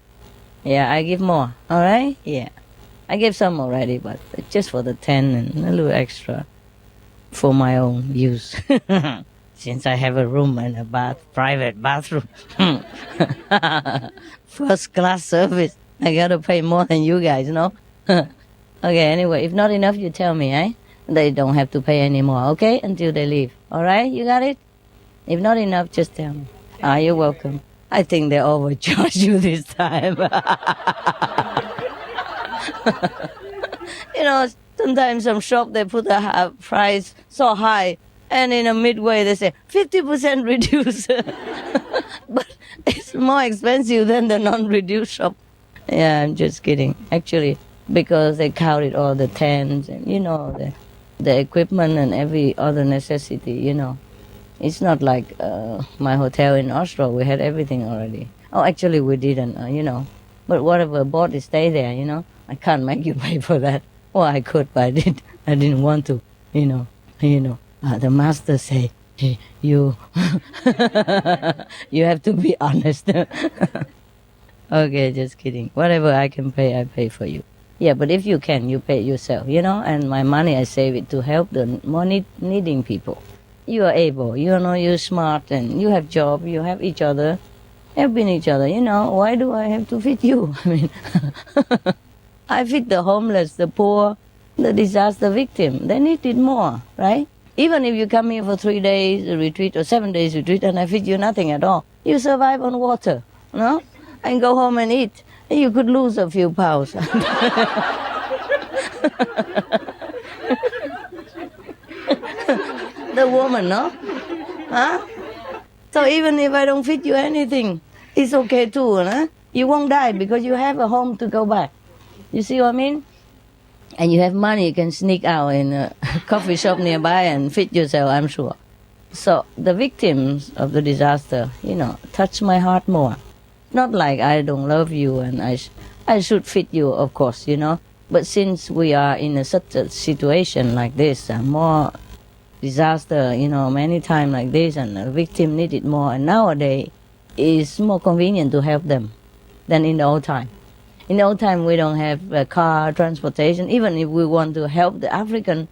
Yeah, I give more, all right? Yeah. I gave some already, but just for the 10 and a little extra for my own use. Since I have a room and a private bathroom. First class service. I gotta pay more than you guys, no? Okay, anyway, if not enough, you tell me, eh? They don't have to pay anymore, okay? Until they leave. All right? You got it? If not enough, just tell me. You're welcome. I think they overcharged you this time. You know, sometimes some shop, they put the price so high, and in a midway, they say, 50% reduced. But it's more expensive than the non-reduced shop. Yeah, I'm just kidding. Actually, because they counted all the tents and, you know, the equipment and every other necessity, you know. It's not like my hotel in Oslo. We had everything already. Oh, actually, we didn't, you know. But whatever bought to stay there, you know. I can't make you pay for that. Well, I could, but I didn't want to, you know. The master say, hey, you have to be honest. Okay, just kidding. Whatever I can pay, I pay for you. Yeah, but if you can, you pay yourself, you know. And my money, I save it to help the more needing people. You are able, you know, you're smart, and you have job, you have each other, helping each other, you know. Why do I have to feed you? I mean, I feed the homeless, the poor, the disaster victim. They need it more, right? Even if you come here for 3 days retreat or 7 days retreat and I feed you nothing at all, you survive on water, no? And go home and eat. You could lose a few pounds. The woman, no? Huh? So even if I don't feed you anything, it's okay too, huh? You won't die because you have a home to go back. You see what I mean? And you have money, you can sneak out in a coffee shop nearby and feed yourself, I'm sure. So the victims of the disaster, you know, touch my heart more. Not like I don't love you and I should feed you, of course, you know. But since we are in such a situation like this, more disaster, you know, many times like this, and the victim need it more. And nowadays, it's more convenient to help them than in the old time. In the old time, we don't have car transportation. Even if we want to help the African,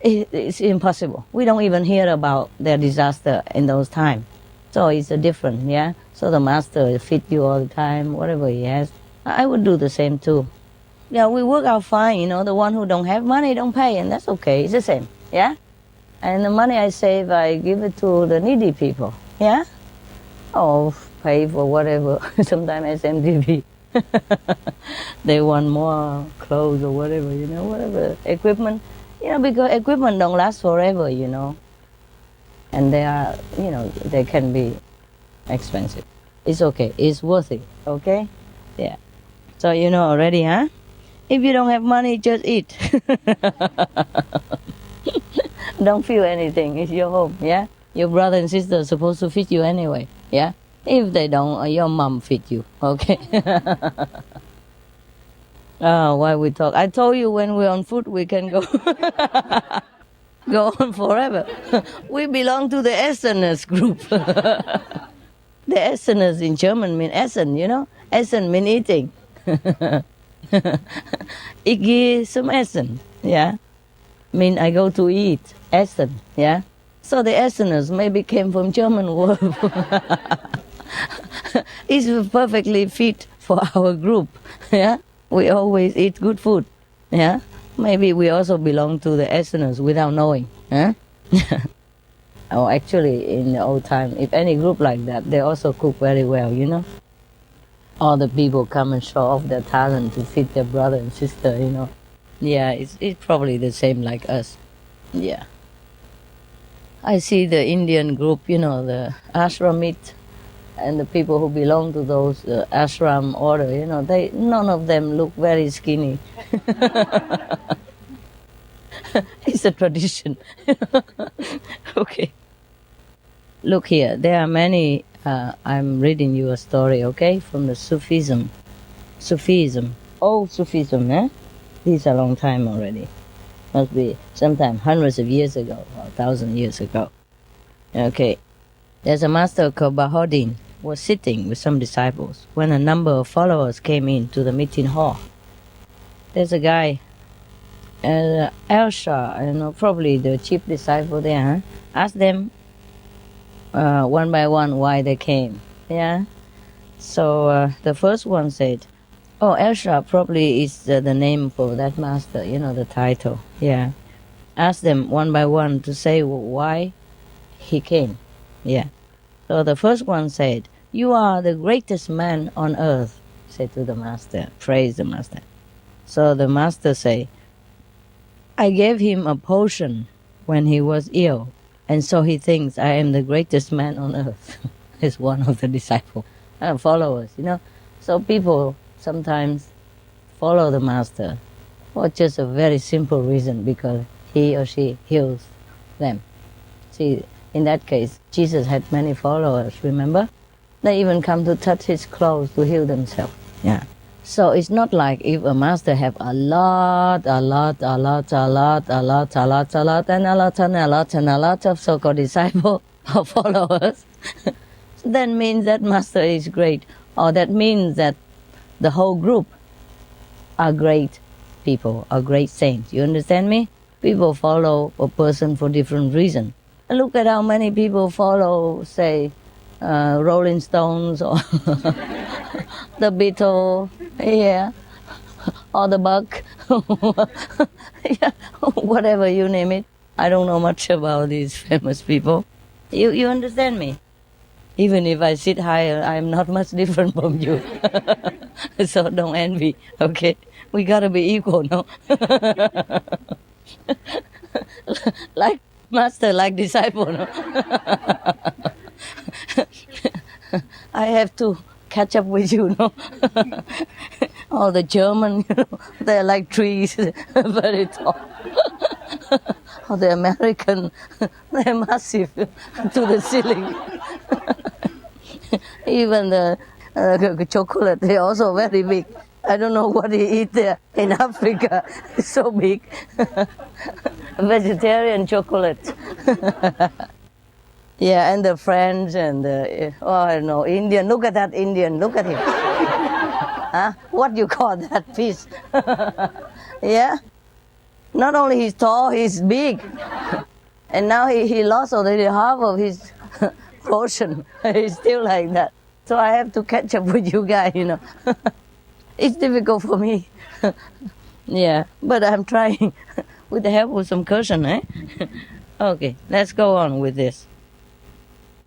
it's impossible. We don't even hear about their disaster in those times. So it's a different, yeah? So the master feed you all the time, whatever he has. I would do the same too. Yeah, we work out fine, you know. The one who don't have money don't pay, and that's okay. It's the same, yeah? And the money I save, I give it to the needy people, yeah? Oh, pay for whatever. Sometimes SMTV. They want more clothes or whatever, you know, whatever. Equipment, you know, because equipment don't last forever, you know. And they are, you know, they can be expensive. It's okay. It's worth it, okay? Yeah. So you know already, huh? If you don't have money, just eat. Don't feel anything. It's your home, yeah? Your brother and sister are supposed to feed you anyway, yeah? If they don't, your mom feed you, okay? Why we talk? I told you when we're on food, we can go go on forever. We belong to the Esseners group. The Esseners in German mean Essen, you know? Essen mean eating. Ich gehe zum Essen, yeah? Mean I go to eat, Essen, yeah? So the Esseners maybe came from German word. It's perfectly fit for our group, yeah? We always eat good food, yeah? Maybe we also belong to the Esseners without knowing, huh? Oh, actually, in the old time, if any group like that, they also cook very well, you know? All the people come and show off their talent to feed their brother and sister, you know? Yeah, it's probably the same like us, yeah. I see the Indian group, you know, the ashramite, and the people who belong to those ashram order, none of them look very skinny. It's a tradition. Okay. Look here, there are many, I'm reading you a story, okay, from the Sufism. Old Sufism, eh? These are a long time already. Must be sometime hundreds of years ago, or 1,000 years ago. Okay. There's a master called Bahodin, was sitting with some disciples when a number of followers came into the meeting hall. There's a guy, Elsha, probably the chief disciple there, asked them one by one why they came. Yeah. So the first one said, "Oh, Elsha probably is the name for that master, the title." Yeah. Asked them one by one to say why he came. Yeah. So the first one said, "You are the greatest man on earth," said to the master, praise the master. So the master said, "I gave him a potion when he was ill, and so he thinks I am the greatest man on earth." Is one of the disciples, followers, So people sometimes follow the master for just a very simple reason, because he or she heals them. See, in that case, Jesus had many followers, remember? They even come to touch his clothes to heal themselves. Yeah. So it's not like if a master have a lot of so-called disciples or followers, that means that master is great, or that means that the whole group are great people, are great saints. You understand me? People follow a person for different reasons. Look at how many people follow, say, Rolling Stones or the Beatles, yeah, or the Buck, yeah, whatever you name it. I don't know much about these famous people. You understand me? Even if I sit higher, I'm not much different from you. So don't envy, okay? We gotta be equal, no? Like master, like disciple, no? I have to catch up with you, no? All the German, they're like trees, very tall. Or the American, they're massive to the ceiling. Even the chocolate, they're also very big. I don't know what he eat there in Africa. It's so big. Vegetarian chocolate. Yeah, and the French and the, I don't know, Indian. Look at that Indian. Look at him. Huh? What do you call that piece? Yeah? Not only he's tall, he's big. And now he lost already half of his portion. He's still like that. So I have to catch up with you guys, It's difficult for me. Yeah, but I'm trying with the help of some cushion, eh? Okay, let's go on with this.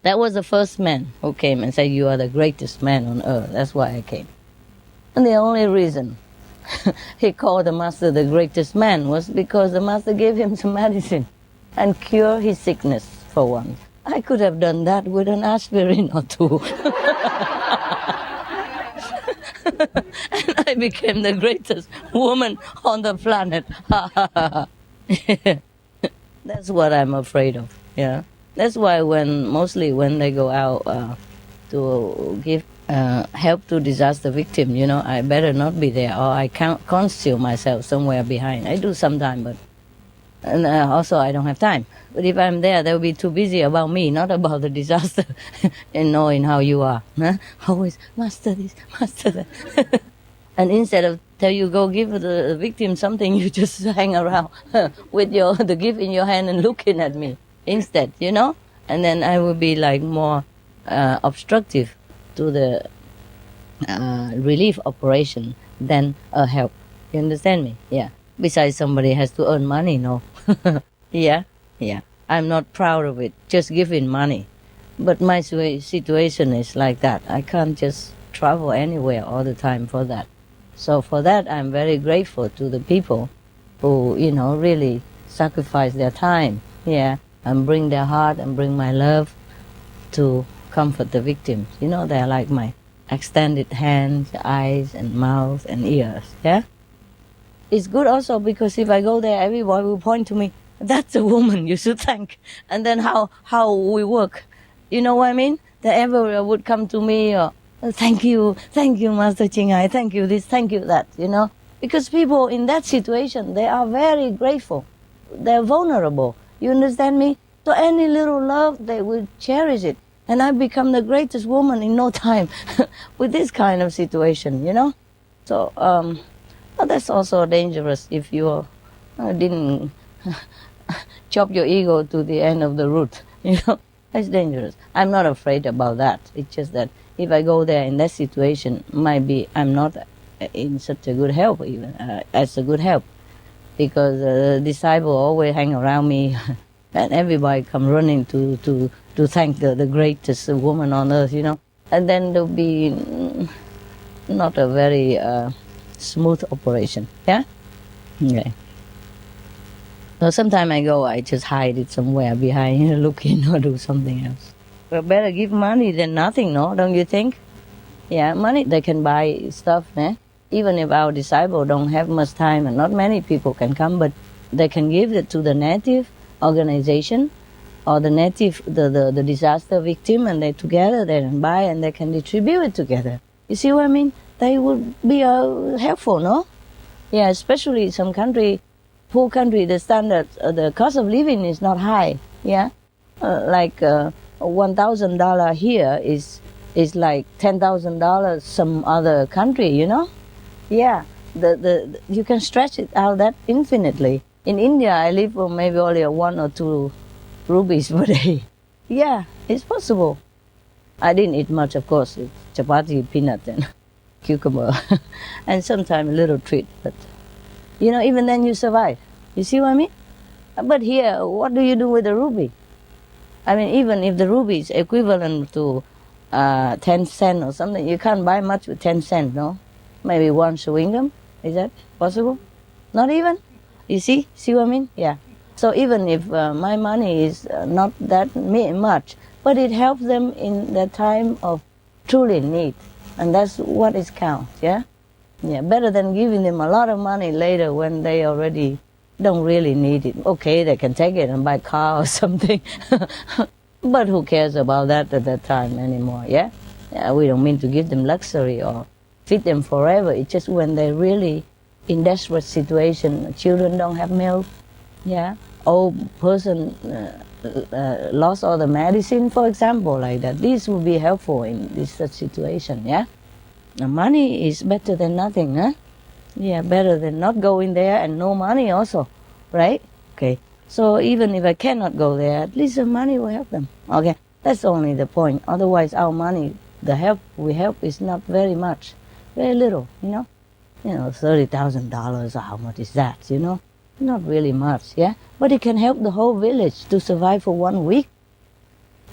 That was the first man who came and said, "You are the greatest man on earth." That's why I came. And the only reason he called the master the greatest man was because the master gave him some medicine and cured his sickness for once. I could have done that with an aspirin or two. And I became the greatest woman on the planet. That's what I'm afraid of. Yeah. That's why mostly when they go out to give help to disaster victim, I better not be there, or I can't conceal myself somewhere behind. I do sometime, but and also I don't have time. But if I'm there, they'll be too busy about me, not about the disaster, and knowing how you are. Huh? Always master this, master that. And instead of tell you go give the victim something, you just hang around with the gift in your hand and looking at me instead, And then I will be like more obstructive to the relief operation than a help. You understand me? Yeah. Besides, somebody has to earn money, no? Yeah. I'm not proud of it, just giving money. But my situation is like that. I can't just travel anywhere all the time for that. So for that, I'm very grateful to the people who, really sacrifice their time, and bring their heart and bring my love to comfort the victims. They're like my extended hands, eyes, and mouth, and ears, yeah? It's good also because if I go there, everyone will point to me, that's a woman you should thank. And then how we work. You know what I mean? That everyone would come to me or, thank you, Master Chingai, thank you this, thank you that, Because people in that situation, they are very grateful. They're vulnerable. You understand me? So any little love, they will cherish it. And I become the greatest woman in no time with this kind of situation, So, that's also dangerous if you didn't chop your ego to the end of the root, That's dangerous. I'm not afraid about that. It's just that if I go there in that situation, maybe I'm not in such a good help even, as a good help. Because the disciple always hang around me and everybody come running to thank the greatest woman on earth, And then there'll be not a very smooth operation, yeah? Okay. So sometimes I go, I just hide it somewhere behind, looking or do something else. But better give money than nothing, no? Don't you think? Yeah, money, they can buy stuff, eh? Even if our disciple don't have much time and not many people can come, but they can give it to the native organization or the native, the disaster victim, and they together they can buy and they can distribute it together. You see what I mean? They would be helpful, no? Yeah, especially some country, poor country, the standard, the cost of living is not high, yeah? Like $1,000 here is like $10,000 some other country, Yeah, you can stretch it out that infinitely. In India, I live for maybe only 1 or 2 rupees per day. Yeah, it's possible. I didn't eat much, of course. It's chapati, peanut, and cucumber, and sometimes a little treat. But, even then you survive. You see what I mean? But here, what do you do with the rupee? I mean, even if the rupee is equivalent to 10 cents or something, you can't buy much with 10 cents, no? Maybe one chewing gum. Is that possible? Not even? You see what I mean? Yeah. So even if my money is not that much, but it helps them in the time of truly need. And that's what is counts, yeah? Yeah, better than giving them a lot of money later when they already don't really need it. Okay, they can take it and buy a car or something. But who cares about that at that time anymore, yeah? We don't mean to give them luxury or feed them forever. It's just when they're really in desperate situation, children don't have milk, yeah? Old person lost all the medicine, for example, like that. This will be helpful in this such situation, yeah? Now, money is better than nothing, huh? Yeah, better than not going there and no money also, right? Okay, so even if I cannot go there, at least the money will help them. Okay, that's only the point. Otherwise, our money, the help we help is not very much. Very little, $30,000, how much is that, Not really much, yeah? But it can help the whole village to survive for 1 week.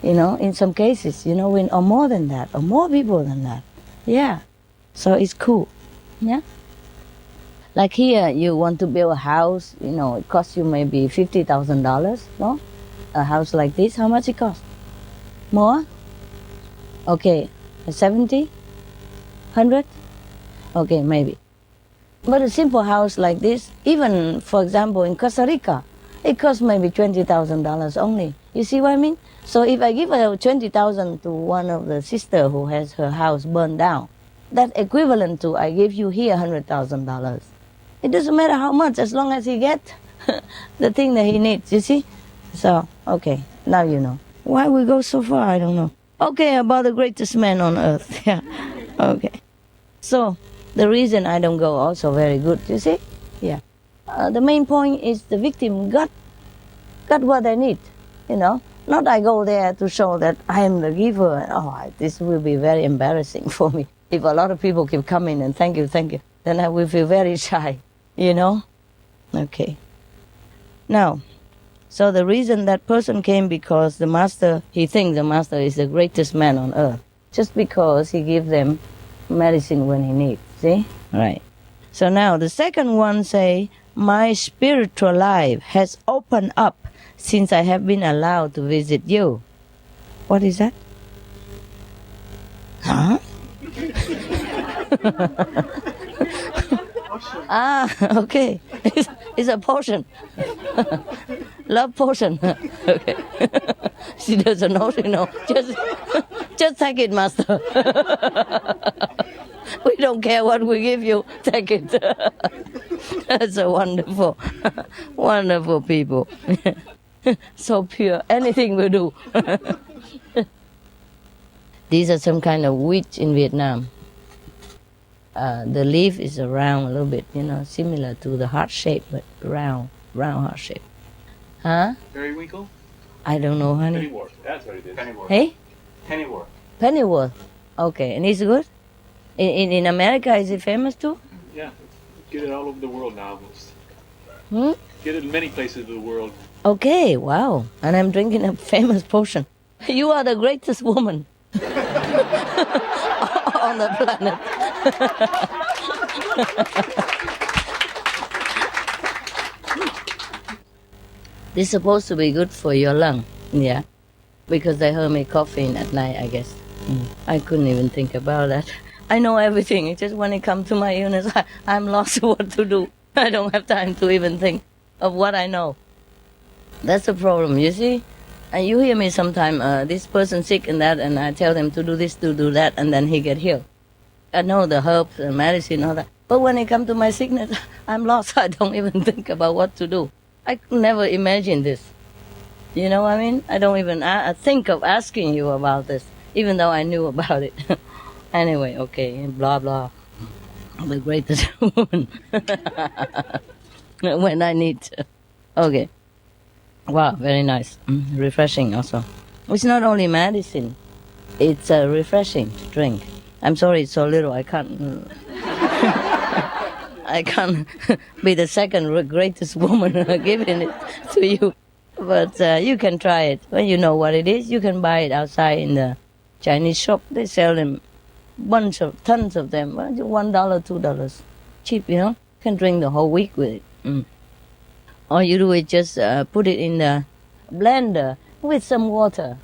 In some cases, or more than that, or more people than that. Yeah, so it's cool, yeah? Like here, you want to build a house, it costs you maybe $50,000, no? A house like this, how much it costs? More? Okay, 70? 100? Okay, maybe. But a simple house like this, even, for example, in Costa Rica, it costs maybe $20,000 only. You see what I mean? So if I give $20,000 to one of the sister who has her house burned down, that's equivalent to I give you here $100,000. It doesn't matter how much, as long as he gets the thing that he needs, you see? So, okay, now you know. Why we go so far, I don't know. Okay, about the greatest man on earth, yeah, okay. So, the reason I don't go also very good, you see? Yeah. The main point is the victim got what they need, Not I go there to show that I am the giver. Oh, this will be very embarrassing for me. If a lot of people keep coming and thank you, then I will feel very shy, Okay. Now, so the reason that person came because the master, he thinks the master is the greatest man on earth. Just because he gives them medicine when he needs. See? Right. So now the second one say, my spiritual life has opened up since I have been allowed to visit you. What is that? Huh? Okay. It's a potion. Love potion. Okay. She doesn't know, just take it, master. We don't care what we give you, take it. That's a wonderful, wonderful people. So pure, anything will do. These are some kind of wheat in Vietnam. The leaf is round a little bit, similar to the heart shape, but round heart shape. Huh? Periwinkle? I don't know, honey. Pennyworth. That's what it is. Pennyworth. Hey? Pennyworth. Pennyworth. Okay, and it's good? In America, is it famous too? Yeah. Get it all over the world now. Get it in many places of the world. Okay, wow. And I'm drinking a famous potion. You are the greatest woman on the planet. This is supposed to be good for your lung, yeah, because they heard me coughing at night, I guess. I couldn't even think about that. I know everything. It's just when it comes to my illness, I'm lost what to do. I don't have time to even think of what I know. That's the problem, you see? And you hear me sometime, this person sick and that, and I tell them to do this, to do that, and then he get healed. I know the herbs and medicine, all that. But when it comes to my sickness, I'm lost. I don't even think about what to do. I could never imagine this. You know what I mean? I don't even think of asking you about this, even though I knew about it. Anyway, okay, blah, blah. The greatest woman. When I need to. Okay. Wow, very nice. Refreshing also. It's not only medicine. It's refreshing to drink. I'm sorry it's so little. I can't... I can't be the second greatest woman giving it to you. But you can try it. When you know what it is, you can buy it outside in the Chinese shop. They sell them tons of them. $1, $2. Cheap, You can drink the whole week with it. All you do is just put it in the blender with some water.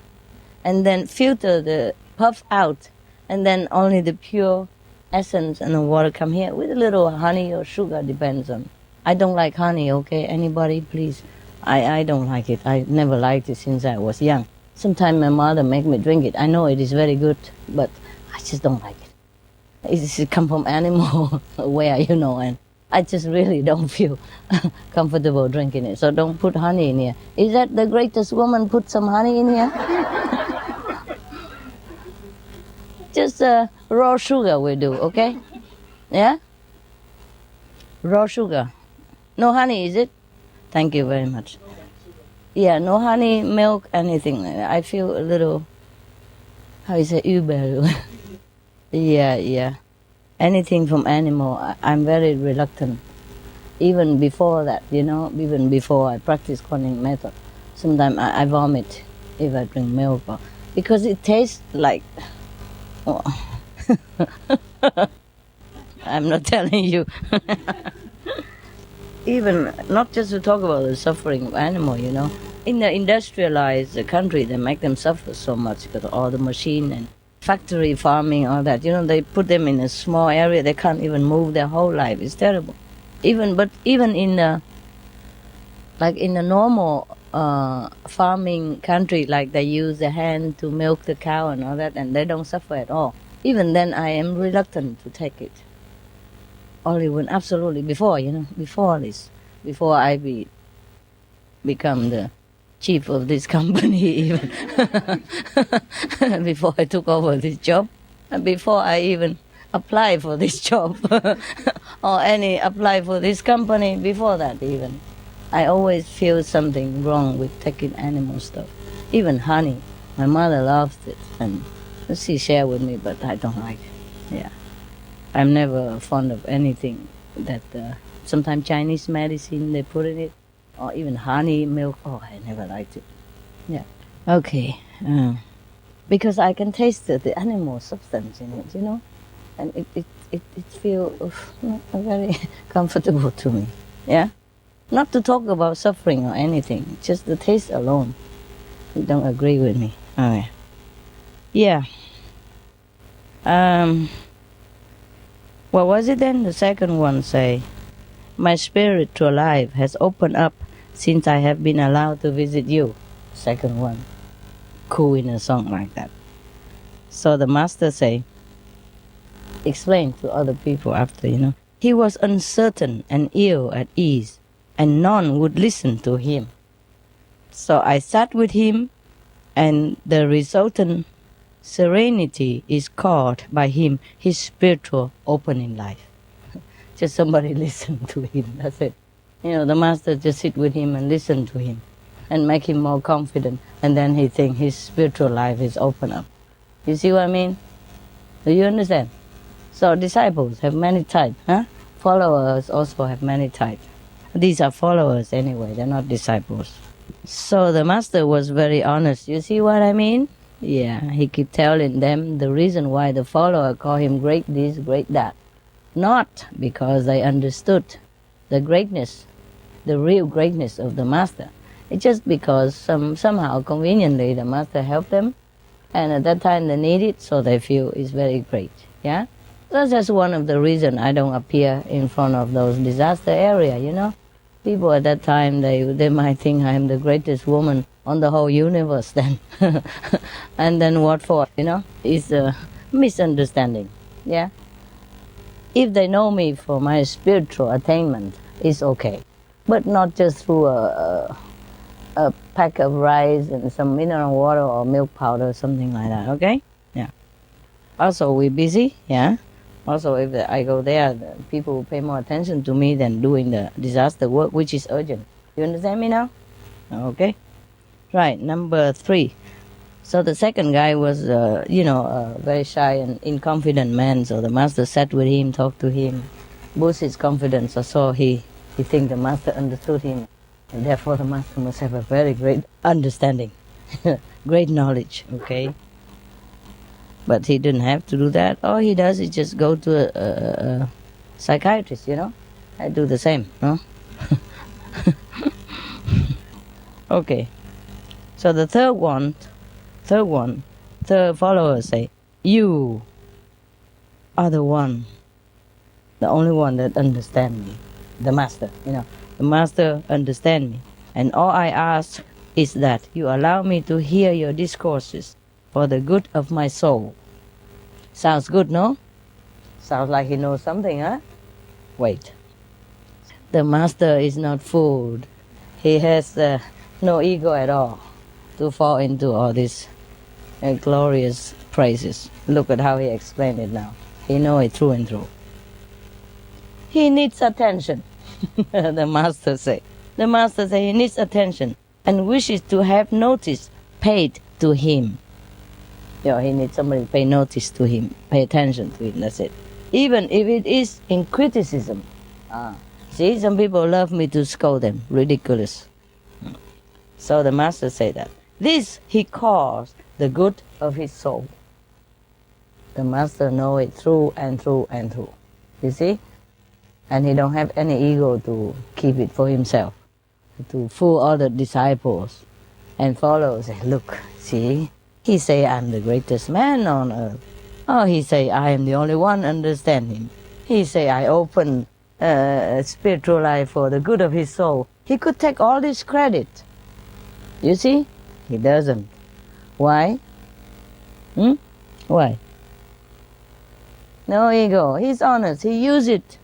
And then filter the puff out. And then only the pure essence and the water come here with a little honey or sugar, depends on. I don't like honey, okay? Anybody, please? I don't like it. I never liked it since I was young. Sometimes my mother make me drink it. I know it is very good, but I just don't like it. It come from animal where, and I just really don't feel comfortable drinking it. So don't put honey in here. Is that the greatest woman put some honey in here? Just raw sugar will do, okay? Yeah? Raw sugar. No honey, is it? Thank you very much. Yeah, no honey, milk, anything. I feel a little, how you say, Uber. Yeah. Anything from animal, I'm very reluctant. Even before that, even before I practice Kuan method, sometimes I vomit if I drink milk. Because it tastes like... Oh. I'm not telling you. Even, not just to talk about the suffering of animal, In the industrialized country, they make them suffer so much because all the machine and factory farming, all that. They put them in a small area. They can't even move their whole life. It's terrible. Even in the normal farming country, like they use the hand to milk the cow and all that, and they don't suffer at all. Even then, I am reluctant to take it. Only when absolutely before this, before I become the chief of this company, even before I took over this job, and before I even apply for this job or apply for this company, before that even. I always feel something wrong with taking animal stuff. Even honey. My mother loves it and she shared with me, but I don't like it. Yeah. I'm never fond of anything that sometimes Chinese medicine they put in it, or even honey, milk. Oh, I never liked it. Yeah. Okay. Because I can taste the animal substance in it, and it feels not very comfortable to me. Yeah. Not to talk about suffering or anything, just the taste alone. You don't agree with me. Okay. Yeah. What was it then? The second one say, my spiritual life has opened up since I have been allowed to visit you. Second one. Cool in a song like that. So the master say, explain to other people after, he was uncertain and ill at ease, and none would listen to him. So I sat with him, and the resultant serenity is called by him his spiritual opening life. Just somebody listen to him, that's it. The master just sit with him and listen to him and make him more confident, and then he think his spiritual life is open up. You see what I mean? Do you understand? So disciples have many types, huh? Followers also have many types. These are followers anyway, they're not disciples. So the master was very honest. You see what I mean? Yeah, he kept telling them the reason why the follower call him great this, great that. Not because they understood the greatness, the real greatness of the master. It's just because somehow conveniently the master helped them, and at that time they need it, so they feel it's very great. Yeah? That's just one of the reasons I don't appear in front of those disaster area, People at that time, they might think I am the greatest woman on the whole universe then. And then what for, It's a misunderstanding, yeah? If they know me for my spiritual attainment, it's okay. But not just through a pack of rice and some mineral water or milk powder, something like that, okay? Yeah. Also, we're busy, yeah? Also, if I go there, the people will pay more attention to me than doing the disaster work, which is urgent. You understand me now? Okay. Right, number 3. So the second guy was, a very shy and inconfident man. So the master sat with him, talked to him, boost his confidence. So he think the master understood him. And therefore the master must have a very great understanding, great knowledge, okay? But he didn't have to do that. All he does is just go to a psychiatrist, I do the same, no? Okay. So the third follower say, you are the only one that understand me, the master, The master understand me. And all I ask is that you allow me to hear your discourses for the good of my soul. Sounds good, no? Sounds like he knows something, huh? Wait. The master is not fooled. He has no ego at all to fall into all these glorious praises. Look at how he explained it now. He knows it through and through. He needs attention, the master say. The master say he needs attention and wishes to have notice paid to him. He needs somebody to pay notice to him, pay attention to him, that's it. Even if it is in criticism. See, some people love me to scold them, ridiculous. So the master say that. This he calls the good of his soul. The master know it through and through and through. You see? And he don't have any ego to keep it for himself. To fool all the disciples and followers. Look, see? He say, I'm the greatest man on earth. Oh, he say, I am the only one understand him. He say, I open spiritual life for the good of his soul. He could take all this credit. You see? He doesn't. Why? Why? No ego. He's honest. He use it.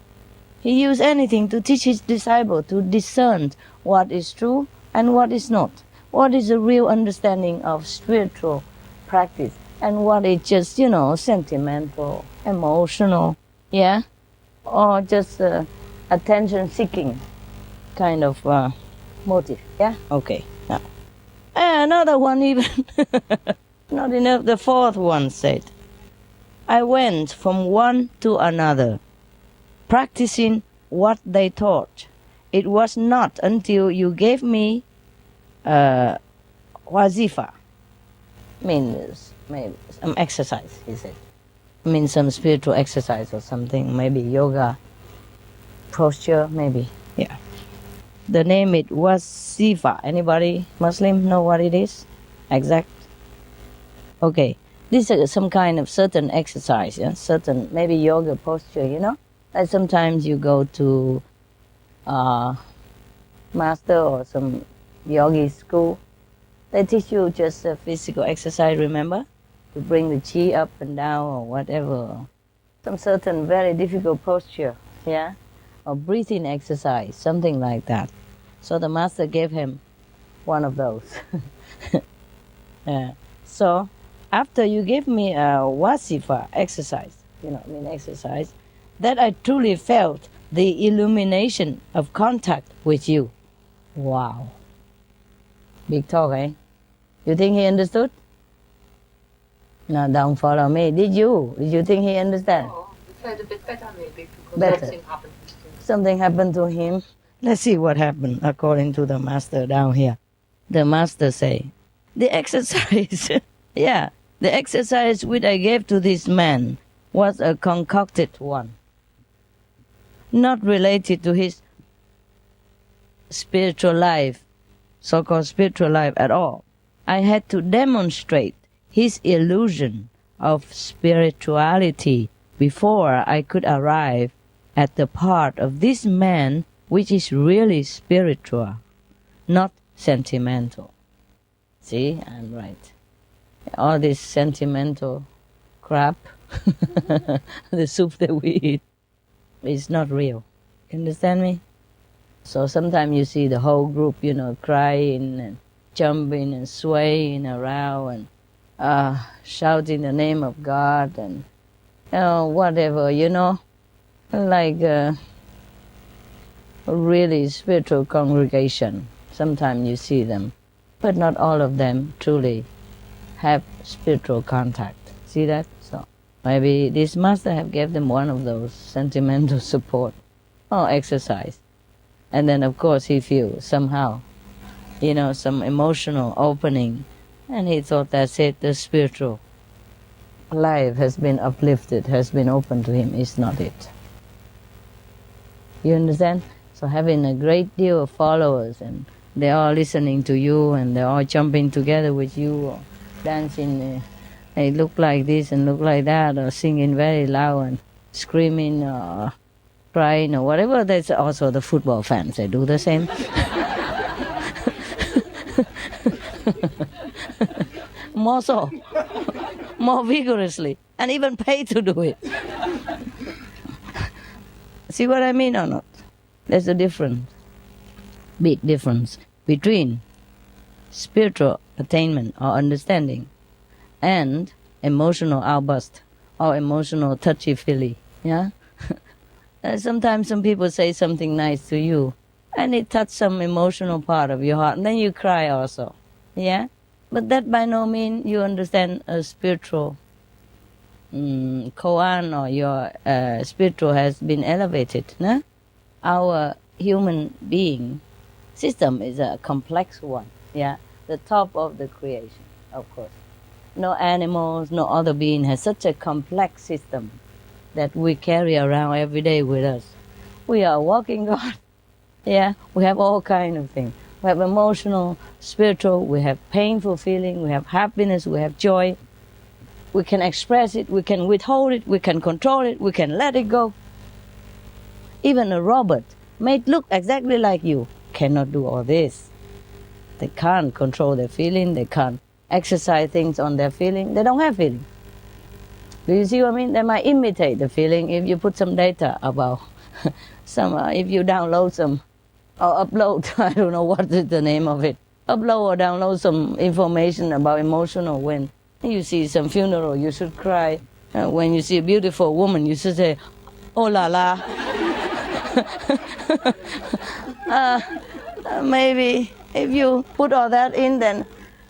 He use anything to teach his disciple to discern what is true and what is not. What is a real understanding of spiritual practice and what is just, sentimental, emotional, yeah? Or just attention-seeking kind of motive, yeah? Okay, now. Another one even, not enough, the fourth one said, I went from one to another, practicing what they taught. It was not until you gave me wazifa, means maybe some exercise, he said. Means some spiritual exercise or something, maybe yoga, posture, maybe, yeah. The name it was wazifa. Anybody Muslim know what it is? Exact? Okay. This is some kind of certain exercise, yeah? Certain, maybe yoga posture, you know? Like sometimes you go to master or some yogi school. They teach you just a physical exercise, remember? To bring the chi up and down or whatever. Some certain very difficult posture, yeah? Or breathing exercise, something like that. So the master gave him one of those. So after you gave me a wasifa exercise, exercise, that I truly felt the illumination of contact with you. Wow. Big talk, eh? You think he understood? No, don't follow me. Did you? Did you think he understand? Oh, it felt a bit better maybe because Better. something happened to him. Something happened to him. Let's see what happened according to the master down here. The master say, the exercise, the exercise which I gave to this man was a concocted one, not related to his spiritual life, so-called spiritual life at all. I had to demonstrate his illusion of spirituality before I could arrive at the part of this man which is really spiritual, not sentimental. See, I'm right. All this sentimental crap, the soup that we eat, is not real. You understand me? So sometimes you see the whole group, crying and jumping and swaying around and shouting the name of God and whatever, like a really spiritual congregation. Sometimes you see them, but not all of them truly have spiritual contact. See that? So maybe this master have gave them one of those sentimental support or exercise. And then of course he feels somehow, some emotional opening, and he thought that's it, the spiritual life has been uplifted, has been opened to him. It's not it. You understand? So having a great deal of followers and they're all listening to you and they're all jumping together with you or dancing, they look like this and look like that, or singing very loud and screaming or crying or whatever. That's also the football fans, they do the same. More so, more vigorously, and even pay to do it. See what I mean or not? There's a difference, big difference between spiritual attainment or understanding and emotional outburst or emotional touchy-feely. Yeah. Sometimes some people say something nice to you, and it touches some emotional part of your heart, and then you cry also. Yeah. But that by no means you understand a spiritual koan, or your spiritual has been elevated. No? Our human being system is a complex one. Yeah, the top of the creation, of course. No animals, no other being has such a complex system that we carry around every day with us. We are walking God. Yeah, we have all kind of things. We have emotional, spiritual, we have painful feeling, we have happiness, we have joy. We can express it, we can withhold it, we can control it, we can let it go. Even a robot may look exactly like you, cannot do all this. They can't control their feeling, they can't exercise things on their feeling, they don't have feeling. Do you see what I mean? They might imitate the feeling if you put some data about if you download some or upload, I don't know what is the name of it, upload or download some information about emotional. When you see some funeral, you should cry. When you see a beautiful woman, you should say, oh la la. Maybe if you put all that in, then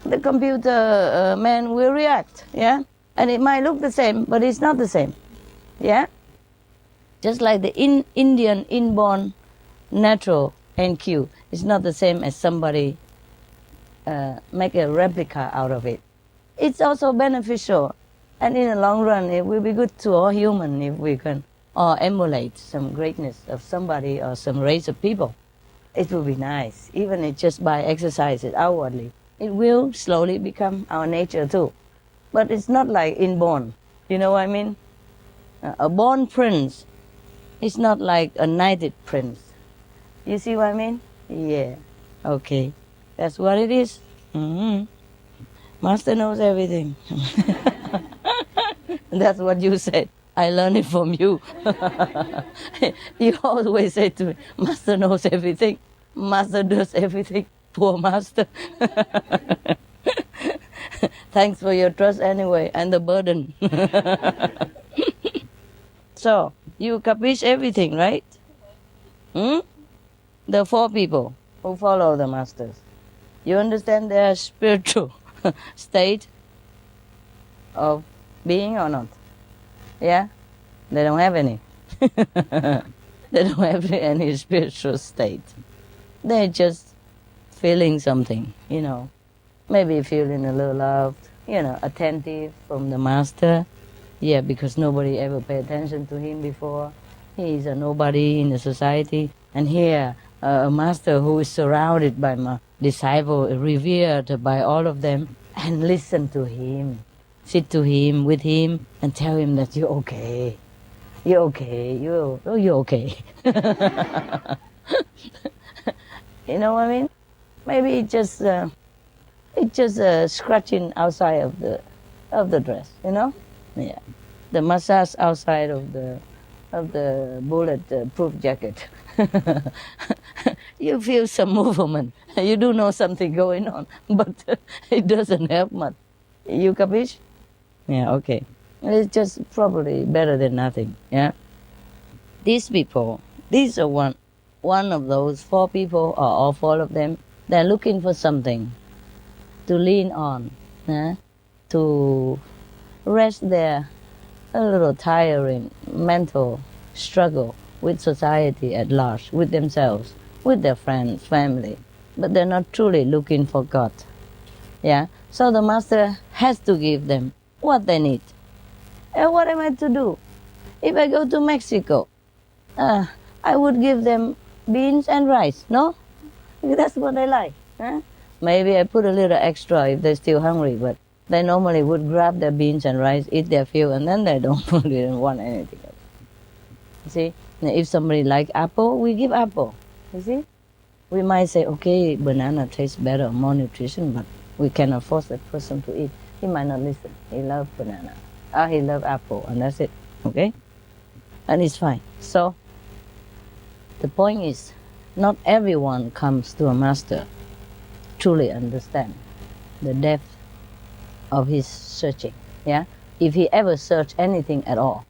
the computer man will react, yeah? And it might look the same, but it's not the same, yeah? Just like the Indian inborn natural NQ is not the same as somebody make a replica out of it. It's also beneficial, and in the long run, it will be good to all human if we can all emulate some greatness of somebody or some race of people. It will be nice, even if just by exercise it outwardly. It will slowly become our nature too. but it's not like inborn. You know what I mean? A born prince is not like a knighted prince. You see what I mean? Yeah. Okay. That's what it is. Master knows everything. That's what you said. I learned it from you. You always say to me, Master knows everything. Master does everything. Poor Master. Thanks for your trust anyway, and the burden. So, you capiche everything, right? The 4 people who follow the Masters. You understand their spiritual state of being or not? Yeah? They don't have any. They don't have any spiritual state. They're just feeling something, you know. Maybe feeling a little loved, you know, attentive from the Master. Yeah, because nobody ever paid attention to him before. He is a nobody in the society. And here, a Master who is surrounded by my disciple, revered by all of them, and listen to him. Sit to him, with him, and tell him that you're okay. You're okay. You're okay. You know what I mean? Maybe it's just scratching outside of the dress, you know? Yeah, the massage outside of the bullet-proof jacket. You feel some movement. You do know something going on, but it doesn't help much. You capiche? Yeah, okay. It's just probably better than nothing. Yeah. These people, these are one of those 4 people, or all 4 of them. They're looking for something to lean on, to rest their a little tiring mental struggle with society at large, with themselves, with their friends, family. But they're not truly looking for God. Yeah? So the Master has to give them what they need. And what am I to do? If I go to Mexico, I would give them beans and rice, no? That's what they like. Maybe I put a little extra if they're still hungry, but they normally would grab their beans and rice, eat their fill, and then they don't really want anything else. You see? Now, if somebody like apple, we give apple. You see? We might say, okay, banana tastes better, more nutrition, but we cannot force that person to eat. He might not listen. He loves banana. He loves apple, and that's it. Okay? And it's fine. So, the point is, not everyone comes to a Master truly understand the depth of his searching. Yeah? If he ever searched anything at all,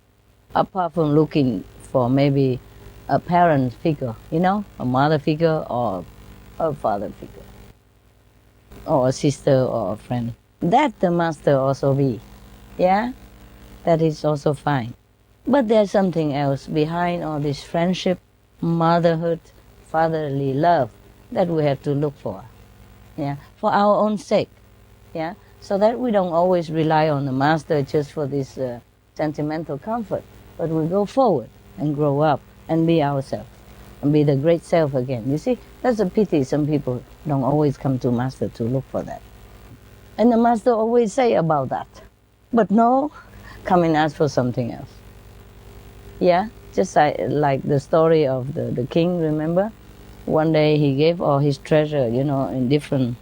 apart from looking for maybe a parent figure, you know, a mother figure or a father figure, or a sister or a friend, that the Master also be. Yeah? That is also fine. But there's something else behind all this friendship, motherhood, fatherly love that we have to look for. Yeah, for our own sake. Yeah, so that we don't always rely on the Master just for this sentimental comfort, but we go forward and grow up and be ourselves and be the great self again. You see, that's a pity. Some people don't always come to Master to look for that, and the Master always say about that. But no, come and ask for something else. Yeah, just like the story of the king. Remember? One day he gave all his treasure, you know, in different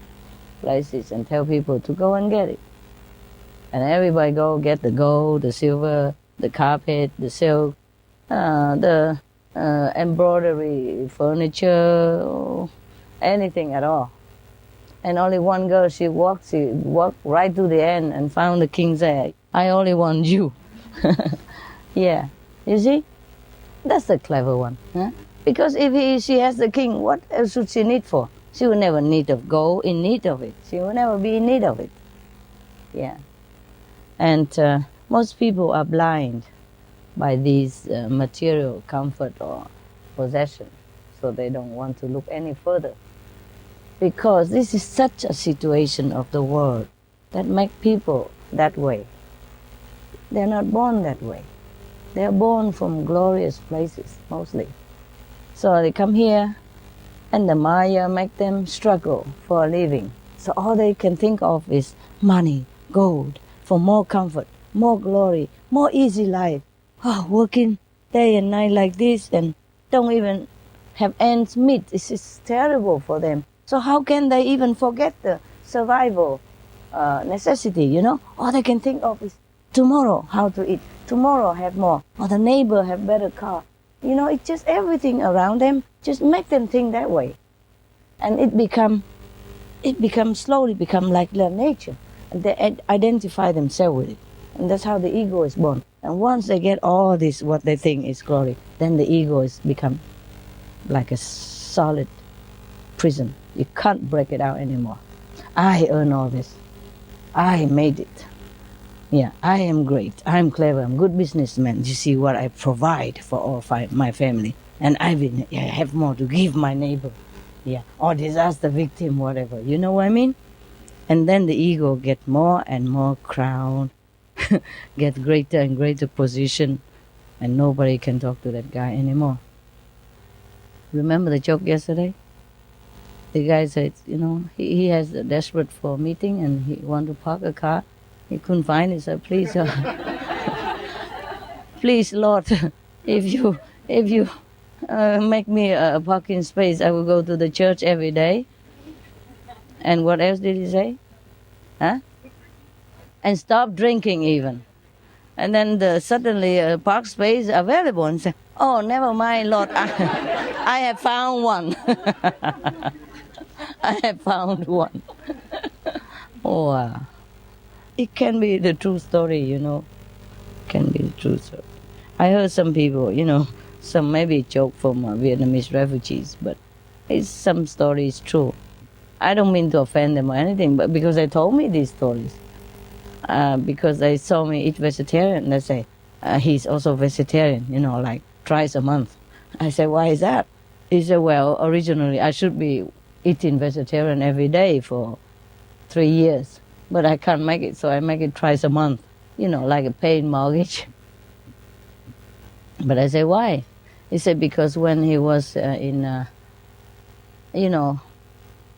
places and tell people to go and get it. And everybody go get the gold, the silver, the carpet, the silk, the embroidery, furniture, anything at all. And only one girl, she walked right to the end and found the king say, I only want you. Yeah, you see? That's the clever one. Huh? Because if she has the king, what else should she need for? She will never go in need of it. She will never be in need of it. Yeah. And most people are blind by these material comfort or possession, so they don't want to look any further. Because this is such a situation of the world that makes people that way. They're not born that way. They're born from glorious places, mostly. So they come here, and the Maya make them struggle for a living. So all they can think of is money, gold, for more comfort, more glory, more easy life. Oh, working day and night like this and don't even have ends meet. This is terrible for them. So how can they even forget the survival necessity, you know? All they can think of is tomorrow how to eat, tomorrow have more, or the neighbor have better car. You know, it's just everything around them just make them think that way. And it slowly become like their nature. And they identify themselves with it. And that's how the ego is born. And once they get all this, what they think is glory, then the ego is become like a solid prison. You can't break it out anymore. I earn all this. I made it. Yeah, I am great. I'm clever. I'm a good businessman. You see what I provide for all my family. And I have more to give my neighbor. Yeah, or disaster victim, whatever. You know what I mean? And then the ego get more and more crown, get greater and greater position, and nobody can talk to that guy anymore. Remember the joke yesterday? The guy said, you know, he has a desperate for a meeting and he want to park a car. He couldn't find it, so please, please, Lord, if you make me a parking space, I will go to the church every day. And what else did he say? Huh? And stop drinking even. And then suddenly a park space available and say, oh, never mind, Lord, I have found one. I have found one. Oh, wow. It can be the true story, you know. Can be the true story. I heard some people, you know, some maybe joke from Vietnamese refugees, but some story is true. I don't mean to offend them or anything, but because they told me these stories. Because they saw me eat vegetarian, they say, he's also vegetarian, you know, like twice a month. I said, why is that? He said, well, originally I should be eating vegetarian every day for 3 years, but I can't make it, so I make it twice a month, you know, like a paying mortgage. But I said, why? He said, because when he was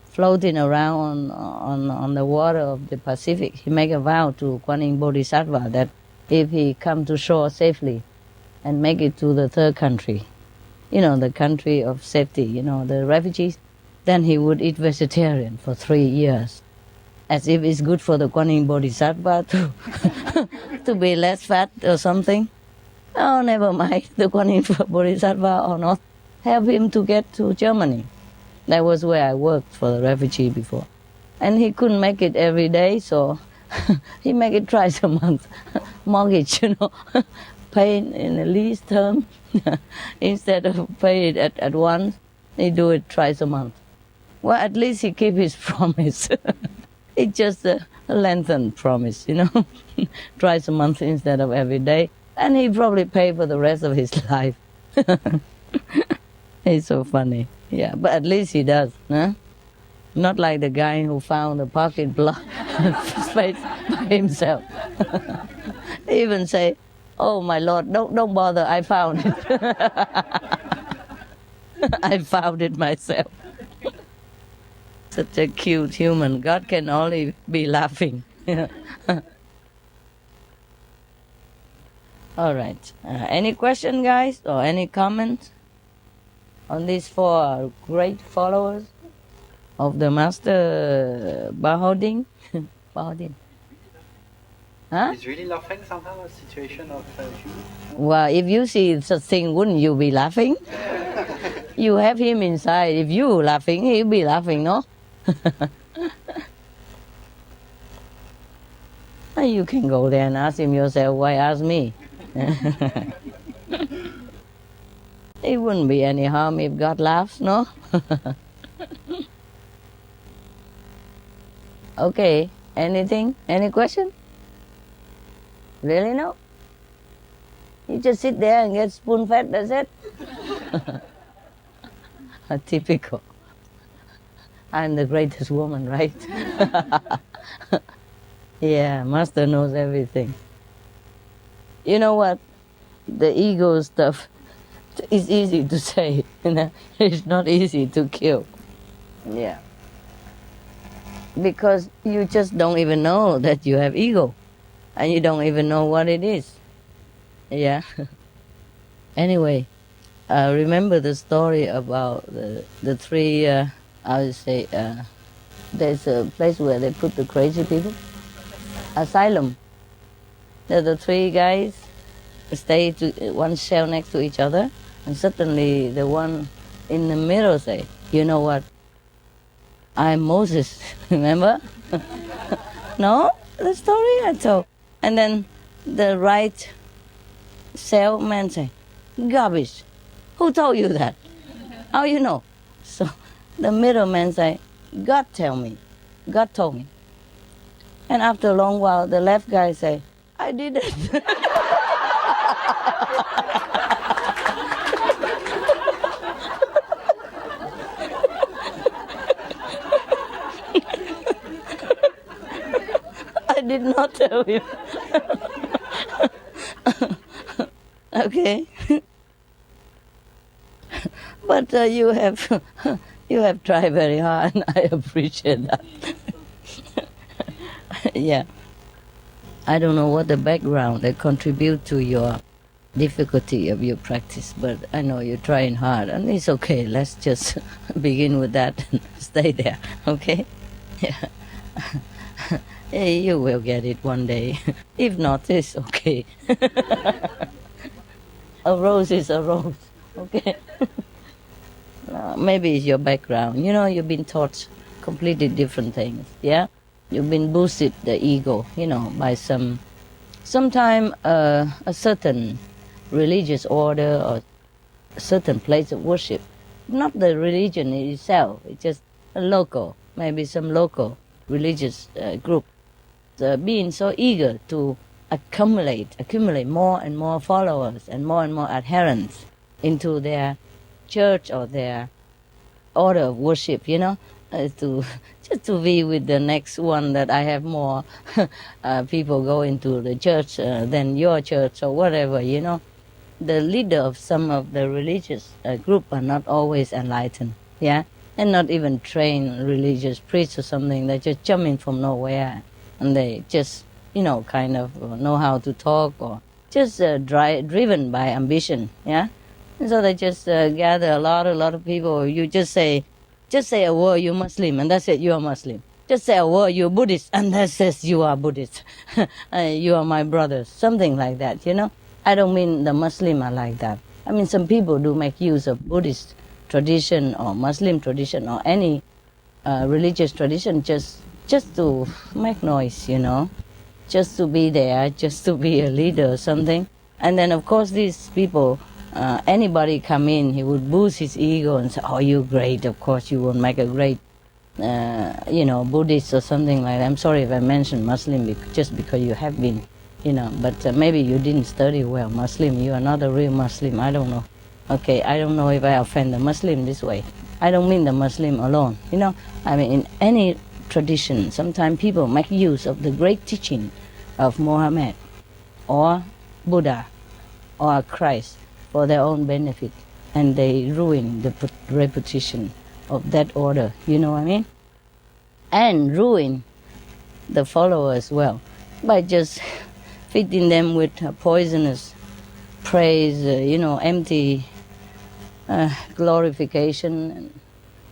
floating around on the water of the Pacific, he made a vow to Kuan Yin Bodhisattva that if he come to shore safely and make it to the third country, you know, the country of safety, you know, the refugees, then he would eat vegetarian for 3 years. As if it's good for the Kuan Yin Bodhisattva to be less fat or something. Oh, never mind, the Kuan Yin Bodhisattva or not, help him to get to Germany. That was where I worked for the refugee before. And he couldn't make it every day, so he make it twice a month. Mortgage, you know, paying in a lease term. Instead of pay it at once, he do it twice a month. Well, at least he keep his promise. It's just a lengthened promise, you know, twice a month instead of every day. And he probably pay for the rest of his life. It's so funny. Yeah, but at least he does, huh? Not like the guy who found the parking block space by himself. He even say, oh my Lord, don't bother, I found it. I found it myself. Such a cute human. God can only be laughing. All right. Any question, guys, or any comments on these 4 great followers of the Master Bahoding? Bahoding. Huh? He's really laughing somehow, a situation of you. Well, if you see such thing, wouldn't you be laughing? You have him inside. If you laughing, he'll be laughing, no? You can go there and ask him yourself, why ask me? It wouldn't be any harm if God laughs, no? Okay, anything? Any question? Really, no? You just sit there and get spoon-fed, that's it? Typical. I'm the greatest woman, right? Yeah, Master knows everything. You know what? The ego stuff is easy to say, you know? It's not easy to kill. Yeah. Because you just don't even know that you have ego. and you don't even know what it is. Yeah. Anyway, remember the story about the three, I would say, there's a place where they put the crazy people? Asylum. The three guys stay to one cell next to each other, and suddenly the one in the middle say, you know what? I'm Moses, remember? No? The story I told. And then the right cell man say, garbage. Who told you that? How you know? So the middle man say, God told me. God told me. And after a long while, the left guy say, I didn't. I did not tell you. Okay. But you have tried very hard, and I appreciate that. Yeah. I don't know what the background that contribute to your difficulty of your practice, but I know you're trying hard, and it's okay. Let's just begin with that and stay there, okay? Yeah. Hey, you will get it one day. If not, it's okay. A rose is a rose, okay? Maybe it's your background. You know, you've been taught completely different things, yeah? You've been boosted the ego, you know, by sometime a certain religious order or a certain place of worship. Not the religion itself, it's just a local, maybe some local religious group. Being so eager to accumulate more and more followers and more adherents into their church or their order of worship, you know, just to be with the next one that I have more people going to the church than your church or whatever, you know. The leader of some of the religious group are not always enlightened, yeah, and not even trained religious priests or something. They just jump in from nowhere, and they just, you know, kind of know how to talk or just driven by ambition, yeah. And so they just gather a lot of people. You just say a word, you're Muslim, and that's it, you are Muslim. Just say a word, you're Buddhist, and that says you are Buddhist. You are my brothers, something like that, you know. I don't mean the Muslim are like that. I mean, some people do make use of Buddhist tradition or Muslim tradition or any religious tradition just to make noise, you know, just to be there, just to be a leader or something. And then, of course, these people, anybody come in, he would boost his ego and say, oh, you're great, of course you will make a great, you know, Buddhist or something like that. I'm sorry if I mentioned Muslim just because you have been, you know, but maybe you didn't study well Muslim, you are not a real Muslim, I don't know. Okay, I don't know if I offend the Muslim this way. I don't mean the Muslim alone, you know. I mean, in any tradition, sometimes people make use of the great teaching of Muhammad or Buddha or Christ for their own benefit, and they ruin the reputation of that order, you know what I mean? And ruin the followers as well by just feeding them with poisonous praise, you know, empty glorification and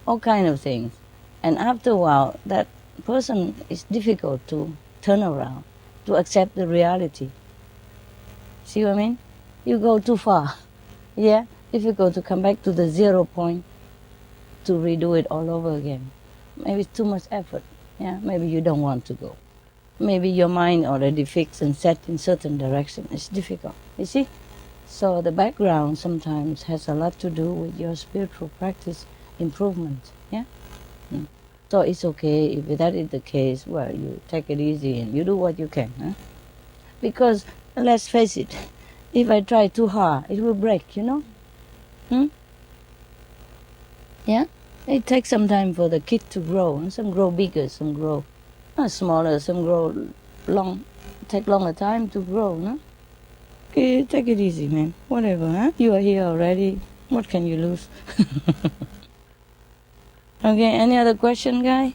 all kind of things. And after a while, that person is difficult to turn around, to accept the reality. See what I mean? You go too far. Yeah, difficult to come back to the 0 point, to redo it all over again. Maybe it's too much effort. Yeah, maybe you don't want to go. Maybe your mind already fixed and set in certain direction. It's difficult, you see? So the background sometimes has a lot to do with your spiritual practice improvement, yeah? So it's okay if that is the case, well, you take it easy and you do what you can, huh? Because, let's face it, if I try too hard, it will break, you know? Yeah? It takes some time for the kid to grow, and some grow bigger, some grow smaller, some grow long. Take longer time to grow, no? Okay, take it easy, man. Whatever, huh? You are here already. What can you lose? Okay, any other question, guy?